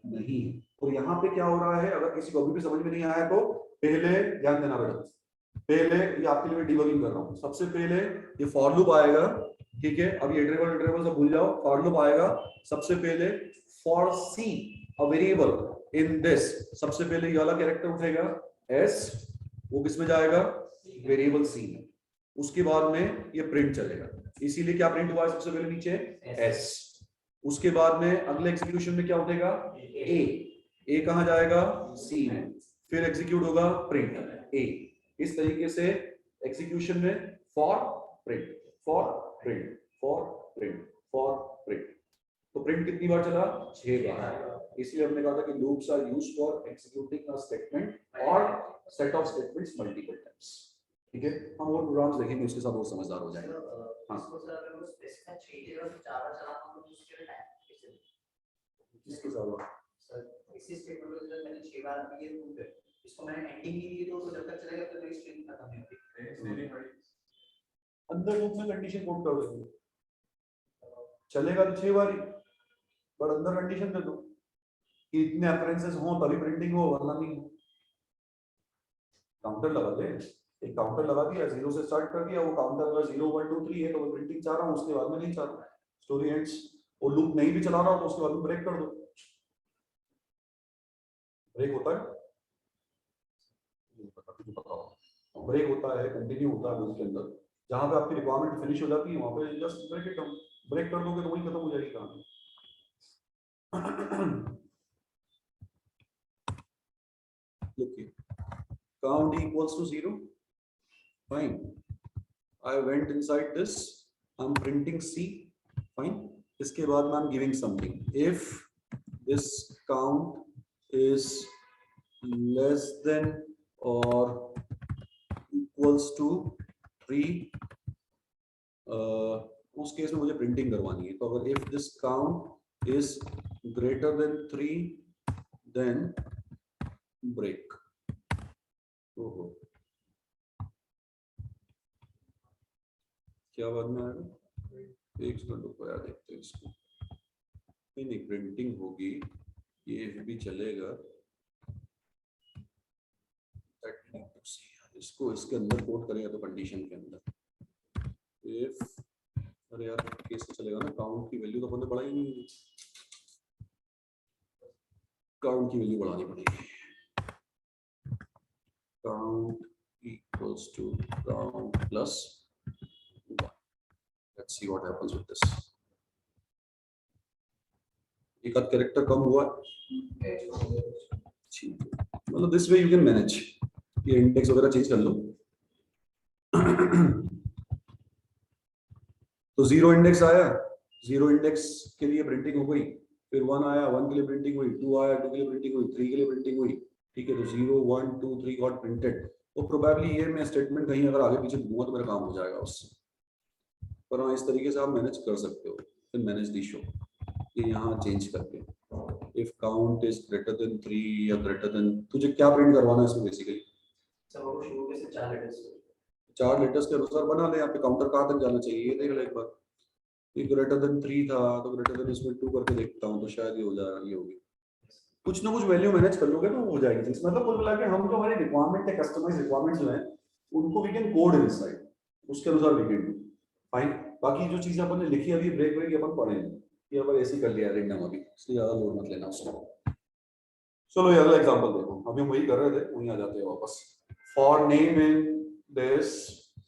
नहीं है। और यहाँ पे क्या हो रहा है, अगर किसी को अभी भी समझ में नहीं आया तो पहले ध्यान देना बेटा, पहले ये आपके लिए डिबगिंग कर रहा हूँ। सबसे पहले ये फॉर लूप आएगा, ठीक है। अब ये इटरेबल सब भूल जाओ, फॉर लूप आएगा। सबसे पहले for see a variable in this, सबसे पहले ये वाला कैरेक्टर उठेगा एस, वो किस में जाएगा, वेरिएबल सी में। उसके बाद में ये प्रिंट चलेगा, इसीलिए क्या प्रिंट हुआ है सबसे पहले नीचे एस। उसके बाद में अगले एग्जीक्यूशन में क्या उठेगा, ए कहां जाएगा, सी में, फिर एग्जीक्यूट होगा प्रिंट ए। इस तरीके से एग्जीक्यूशन में for print, for print, for print, for print. तो प्रिंट कितनी बार चला, 6 बार। इसलिए हमने कहा था कि loops are used for executing a statement और set of statements multiple times, ठीक है। हम और प्रोग्राम्स देखेंगे, उसके साथ और समझदार हो जाएंगे। हां, किसके साथ इसी स्टेटमेंट को मैंने 6 बार ये लूप है, इसको मैंने एंडिंग नहीं दी तो जब तक चलेगा तब तक स्ट्रिंग खत्म नहीं होती। अंदर लूप में कंडीशन कोड कर दो, चलेगा तो 6 बार ही, पर अंदर कंडीशन दे दो कि इतने अकरेंसेस हो तभी प्रिंटिंग हो, वरना नहीं। काउंटर लगा दे, एक काउंटर लगा दिया, 0 से स्टार्ट कर दिया, वो काउंटर अगर 0 1 2 3 है तो मैं प्रिंटिंग चाह रहा हूं, उसके बाद में नहीं चाह रहा, स्टोरी एंड्स। और लूप नहीं भी चला रहा हो तो उसके बाद में ब्रेक कर दो। ब्रेक होता है, ब्रेक होता है, कंटिन्यू होता है लूप के अंदर, जहां पे आपकी रिक्वायरमेंट फिनिश हो जाती है वहां पे just break it down, break कर दोगे तो वही खत्म हो जाएगी कहानी। Look, count equals to 0. Fine. I went inside this. I'm printing C. Fine. इसके बाद मैं I'm giving something. If this count is less than or equals to 3, उस केस में मुझे प्रिंटिंग करवानी है। तो अगर if this count is greater than 3, then break. ओहो, क्या बाद में आएगा? एक सेकंड रुको यार, देखते हैं इसको। नहीं प्रिंटिंग होगी, ये भी चलेगा। इसको इसके अंदर कोड करेगा तो कंडीशन के अंदर इफ, अरे यार कैसे चलेगा ना, काउंट की वैल्यू तो अपन ने बढ़ाई नहीं, काउंट की वैल्यू बढ़ानी पड़ेगी। count equals to count plus 1. Let's see what happens with this. एक आध कैरेक्टर कम हुआ, मतलब this way you can manage. ये इंडेक्स वगैरह चेंज कर लो। तो 0 इंडेक्स आया, 0 इंडेक्स के लिए प्रिंटिंग हो गई, फिर 1 आया, 1 के लिए प्रिंटिंग हुई, 2 आया, 2 के लिए प्रिंटिंग हुई, 3 के लिए प्रिंटिंग हुई। ठीक है, तो 0 1 2 3 गॉट प्रिंटेड। तो प्रोबेबली ये मैं स्टेटमेंट कहीं अगर आगे पीछे दूंगा तो मेरा काम हो जाएगा उससे। पर हाँ, इस तरीके से आप मैनेज कर सकते हो। फिर मैनेज दी शो ये यहाँ चेंज करके if count is greater than 3 या ग्रेटर देन, तुझे क्या प्रिंट करवाना है इसमें बेसिकली? चार लेटर्स के अनुसार बना ले। यहाँ पे काउंटर कहाँ तक जाना चाहिए ये देख ले एक बार। ये ग्रेटर देन 3 था तो ग्रेटर देन इसमें 2 करके देखता हूँ तो शायद ये हो जाएगा, ये होगी। कुछ ना कुछ वैल्यू मैनेज कर लोगे तो हो जाएगी। मतलब कुल मिला के हम जो हमारी रिक्वायरमेंट है, कस्टमाइज रिक्वायरमेंट्स जो है उनको वी कैन कोड इनसाइड, उसके अनुसार वी कैन डू फाइन। बाकी जो चीजें अपन ने लिखी अभी ब्रेक ब्रेक अपन पढ़ेंगे, ये अपन ऐसे ही कर लिया रेंडम, अभी इसलिए ज्यादा लोड मत लेना उसको। चलो ये अगला एग्जांपल देखो, अभी हम वही कर रहे थे, वहीं आ जाते हैं वापस। For name in this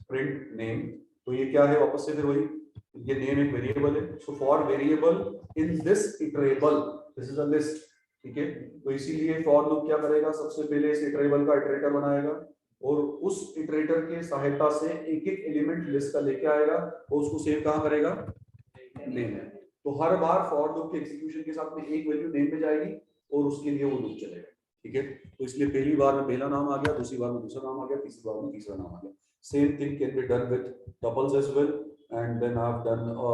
print name, तो ये क्या है वापस से फिर वही, ये नेम एक वेरिएबल है। So for variable in this iterable, this is a list. ठीक है, तो इसीलिए फॉर लूप क्या करेगा, सबसे पहले इस इटरेबल का इटरेटर बनाएगा और उस इटरेटर के सहायता से एक एक एलिमेंट लिस्ट का लेके आएगा और उसको सेव कहां करेगा, नेम है। तो हर बार फॉर लूप के एग्जीक्यूशन के साथ में एक वैल्यू नेम में जाएगी और उसके लिए वो लूप चलेगा। ठीक है, तो इसलिए पहली बार में पहला नाम आ गया, दूसरी बार में दूसरा नाम आ गया, तीसरी बार में तीसरा नाम आ गया। Same thing can be done with tuples as well and then I have done a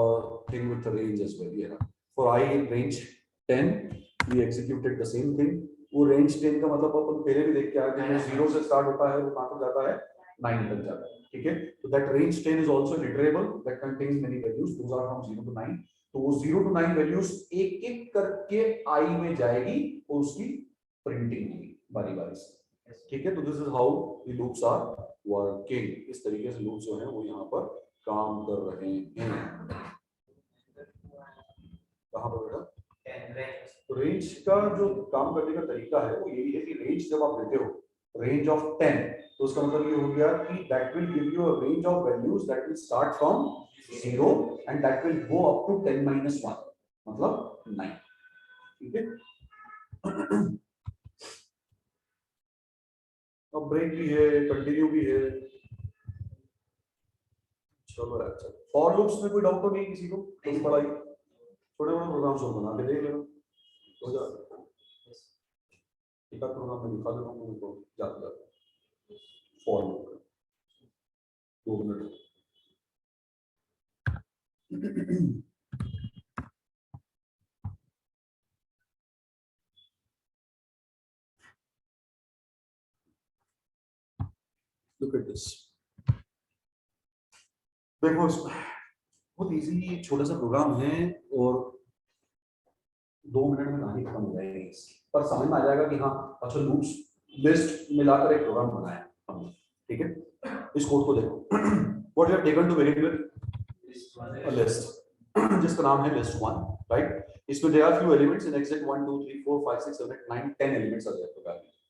thing with range as well. ये for I in range 10 we executed the same thing। वो रेंज 10 का मतलब अपन पहले भी देख के आए थे, 0 से स्टार्ट होता है वो कहां तक जाता है, 9 तक जाता है। ठीक है, तो that range 10 is also an iterable that contains many values, those are from 0 to 9। तो वो 0 to 9 वैल्यूज एक एक करके आई में जाएगी और उसकी प्रिंटिंग होगी बारी बारी से। ठीक है, तो this is how the loops are working. इस तरीके से लूप्स जो है वो यहाँ पर काम कर रहे हैं। कहां पर बेटा, रेंज का जो काम करने का तरीका है वो यही है कि रेंज जब आप देते हो रेंज ऑफ 10, तो उसका मतलब ये हो गया कि that will give you a range of values that will start from 0 and that will go up to 10 - 1 मतलब 9। ठीक है, अब ब्रेक भी है, कंटिन्यू भी है। चलो अच्छा, फॉर लूप्स में कोई डाउट तो नहीं किसी को? कोई पढ़ाई छोटे मोटे प्रोग्राम्स और बना के देख लेना हो जाएगा। एक आध प्रोग्राम में दिखा देता हूँ उनको जाते फॉर लूप का 2 मिनट। Look at this। देखो बहुत इजी छोटा सा प्रोग्राम है और 2 मिनट में कहानी खत्म हो जाएगी, पर समझ में आ जाएगा कि हाँ अच्छा लूप्स लिस्ट मिलाकर एक प्रोग्राम बनाया हमने। ठीक है, इस कोड को देखो। What you have taken to variable a list जिसका नाम है list1, राइट। इसमें there are few elements in exact 1 2 3 4 5 6 7 8 9 10 elements are there,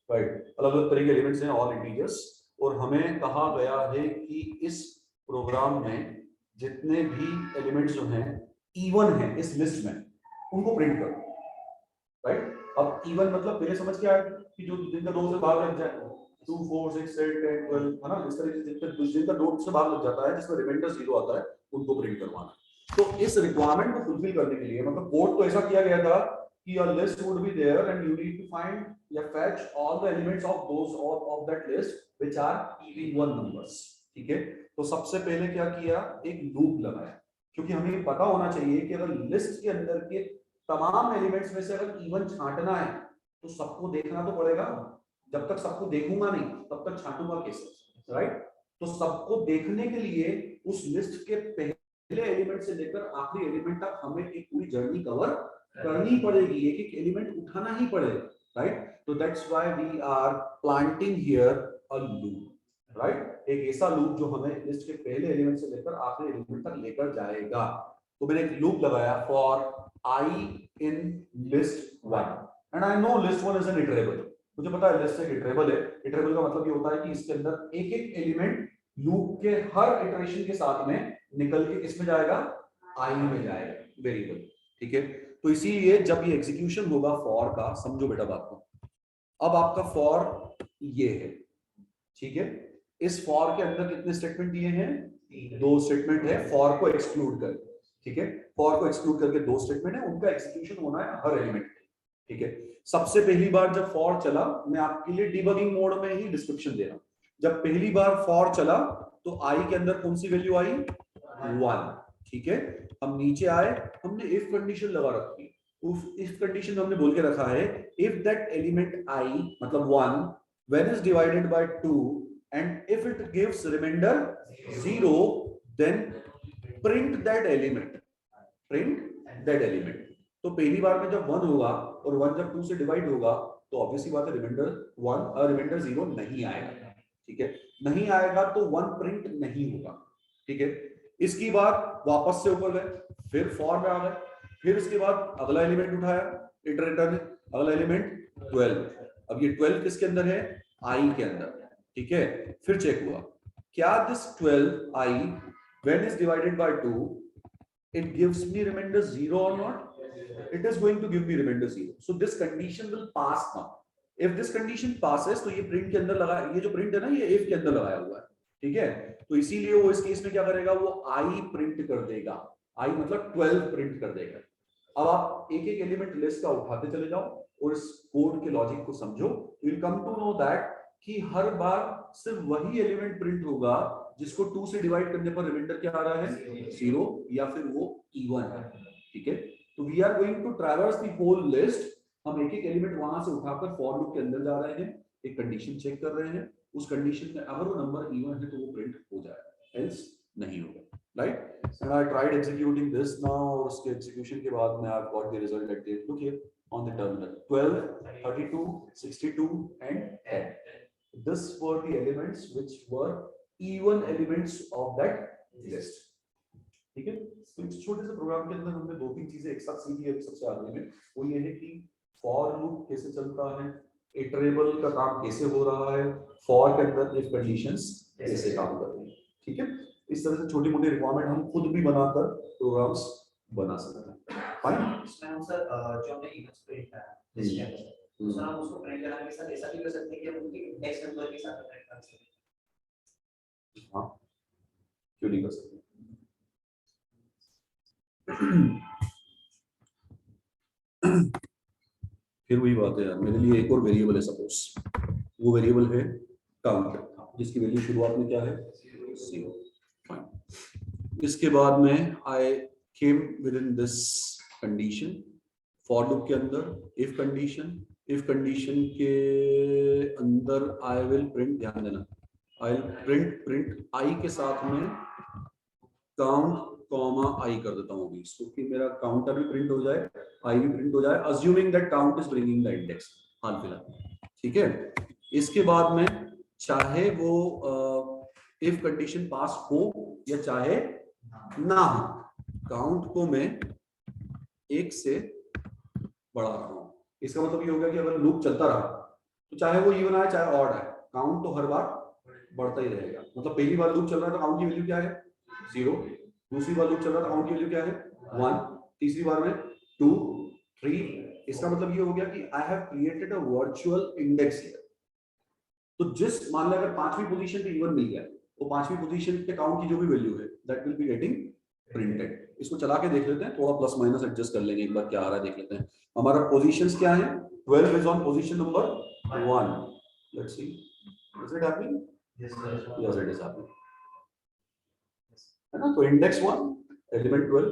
right. अलग अलग तरह के एलिमेंट्स हैं, ऑल इंटीजर्स। और हमें कहा गया है कि इस प्रोग्राम में जितने भी एलिमेंट्स जो हैं इवन है इस लिस्ट में उनको प्रिंट करो, राइट। अब इवन मतलब पहले समझ के आया कि जो जिनका 2 से भाग लग जाए 2 4 6 8 10 12 है ना, इस तरह से जिनका 2 से भाग लग जाता है जिसमें रिमाइंडर 0 आता है उनको प्रिंट करवाना। तो इस रिक्वायरमेंट को फुलफिल करने के लिए मतलब कोड तो ऐसा किया गया था कि your list would be there and you need to find या fetch all the elements of those of that list which are even numbers, ठीक है। तो सबसे पहले क्या किया, एक लूप लगाया, क्योंकि हमें पता होना चाहिए कि अगर लिस्ट के अंदर के तमाम एलिमेंट्स में से अगर इवन छांटना है तो सबको देखना तो पड़ेगा, जब तक सबको देखूंगा नहीं तब तक छांटूंगा कैसे, राइट। तो सबको देखने के लिए उस लिस्ट के पहले एलिमेंट से लेकर आखिरी एलिमेंट तक हमें एक पूरी जर्नी कवर करनी पड़ेगी, एक एक एलिमेंट उठाना ही पड़ेगा, राइट। तो that's why we are planting here a loop, right. एक ऐसा लूप जो हमें लिस्ट के पहले एलिमेंट से लेकर आखिरी एलिमेंट तक लेकर जाएगा। तो मैंने एक लूप लगाया for I in list 1 and I know list 1 is an iterable, मुझे पता है लिस्ट एक इटरेबल है। इटरेबल का मतलब ये होता है कि इसके अंदर एक एक एलिमेंट लूप के हर इटरेशन के साथ में निकल के किस में जाएगा, आई में जाएगा, वेरिएबल, ठीक है। तो इसीलिए जब ये एग्जीक्यूशन होगा फॉर का, समझो बेटा बात को, अब आपका फॉर ये है, ठीक है। इस फॉर के अंदर कितने स्टेटमेंट दिए हैं, 2 स्टेटमेंट है फॉर को एक्सक्लूड कर, ठीक है। फॉर को एक्सक्लूड करके 2 स्टेटमेंट है, उनका एग्जीक्यूशन होना है हर एलिमेंट, ठीक है। सबसे पहली बार जब फॉर चला, मैं आपके लिए डिबगिंग मोड में ही डिस्क्रिप्शन दे रहा हूं, जब पहली बार फॉर चला तो आई के अंदर कौन सी वैल्यू आई, 1, ठीक है। हम नीचे आए, हमने इफ कंडीशन लगा रखी है, उस इफ कंडीशन में हमने बोल के रखा है इफ दैट एलिमेंट आई मतलब 1 when is divided by 2 and if it gives reminder 0 then print that element, print that element. तो पहली बार में जब 1 होगा और 1 जब 2 से डिवाइड होगा तो ऑब्वियसली बात है रिमाइंडर 1 और रिमाइंडर 0 नहीं आएगा, ठीक है। नहीं आएगा तो 1 प्रिंट नहीं होगा, ठीक है। इसकी बाद वापस से ऊपर गए, फिर फॉर में आ गए, फिर इसके बाद अगला एलिमेंट उठाया इटरेटर ने, अगला एलिमेंट 12, अब ये 12 किसके अंदर है, आई के अंदर, ठीक है। फिर चेक हुआ क्या this 12 I when is divided by 2 it gives me remainder 0 or not, it is going to give me remainder 0, so this condition will pass now, if this condition passes तो ये print के अंदर लगा, ये जो print है ना ये if के अंदर लगाया हुआ है, ठीक है। तो इसीलिए वो इस केस में क्या करेगा, वो I प्रिंट कर देगा, I मतलब 12 प्रिंट कर देगा। अब आप एक एक एलिमेंट लिस्ट का उठाते चले जाओ और इस कोड के लॉजिक को समझो, you will come to know that कि हर बार सिर्फ वही एलिमेंट प्रिंट होगा जिसको 2 से डिवाइड करने पर रिमाइंडर क्या आ रहा है, 0, या फिर वो इवन है, ठीक है। तो we are going to traverse the whole list, हम एक एक एलिमेंट वहां से उठाकर फॉर लूप के अंदर जा रहे हैं, एक कंडीशन चेक कर रहे हैं, उस कंडीशन में अगर वो नंबर इवन है तो वो प्रिंट हो जाएगा, एल्स नहीं होगा, right. And I tried executing this now, और उसके एग्जीक्यूशन के बाद में I got the result at the look here on the terminal 12 32 62 and 10. This were the elements which were even elements of that list, ठीक है। तो इस छोटे से प्रोग्राम के अंदर हमने 2-3 चीजें एक साथ सीखी है सबसे आगे में, वो ये है कि फॉर लूप कैसे चलता है, इटरेबल का काम कैसे हो रहा है, फॉर के अंदर इफ कंडीशंस कैसे काम कर रही है, ठीक है। इस तरह से छोटी मोटी रिक्वायरमेंट हम खुद भी बनाकर प्रोग्राम्स बना सकते हैं, फाइन। इसमें हम सर जो हमने इवेंट्स प्रिंट किया है तो सर हम उसको प्रिंट कराने के साथ ऐसा भी कर सकते हैं कि हम उनके इंडेक्स नंबर के साथ प्रिंट कर सकते हैं, हाँ क्यों नहीं कर सकते। फिर वही बात है यार, मेरे लिए एक और वेरिएबल है, सपोज वो वेरिएबल है काउंट, जिसकी वैल्यू शुरुआत में क्या है, 0, फाइन। इसके बाद में I came with in this condition for loop के अंदर इफ कंडीशन के अंदर आई विल प्रिंट, ध्यान देना, आई विल प्रिंट आई के साथ में काउंट कॉमा आई कर देता हूँ अभी इसको, कि मेरा काउंटर भी प्रिंट हो जाए, आई भी प्रिंट हो जाए, assuming that count is bringing the index हाल फिलहाल, ठीक है। इसके बाद में चाहे वो इफ कंडीशन पास हो या चाहे ना हो, काउंट को मैं 1 से बढ़ा रहा हूँ। इसका मतलब ये हो गया कि अगर लूप चलता रहा तो चाहे वो इवन आए चाहे ऑड आए, काउंट तो हर बार बढ़ता ही रहेगा। मतलब पहली बार लूप चल रहा था, काउंट की वैल्यू क्या है 0, दूसरी बार लूप चल रहा था, काउंट की वैल्यू क्या है 1, तीसरी बार में 2 3। इसका मतलब ये हो गया कि I have created a virtual index here. तो जिस मान लो अगर पांचवी पोजीशन पे इवन मिल गया, तो पांचवी पोजीशन पे काउंट की जो भी वैल्यू है that will be getting printed. इसको चला के देख लेते हैं, थोड़ा प्लस माइनस एडजस्ट कर लेंगे, एक बार क्या आ रहा है देख लेते हैं। हमारा पोजीशंस क्या है, 12 is on position number 1। Let's see is it happening, Yes, sir. Yes it is happening, है ना। तो index 1 element 12,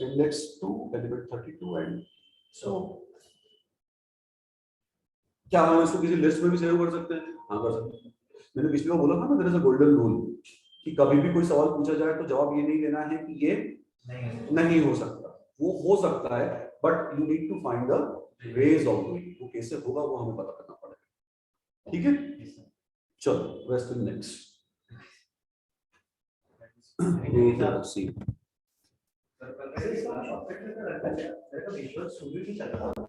index 2 element 32 and so क्या हम इसको किसी लिस्ट में भी सेव कर सकते हैं? हाँ कर सकते हैं। मैंने पिछली बार बोला था ना, there is a golden rule कि कभी भी कोई सवाल पूछा जाए तो जवाब ये नहीं देना है कि ये नहीं हो सकता, वो हो सकता है, but you need to find the ways of doing. वो कैसे होगा वो हमें पता करना पड़ेगा, ठीक है। चलो rest in next see. Sir, इसका शॉर्टकट में रखा है, मेरे को विजुअल स्टूडियो ही चल रहा है।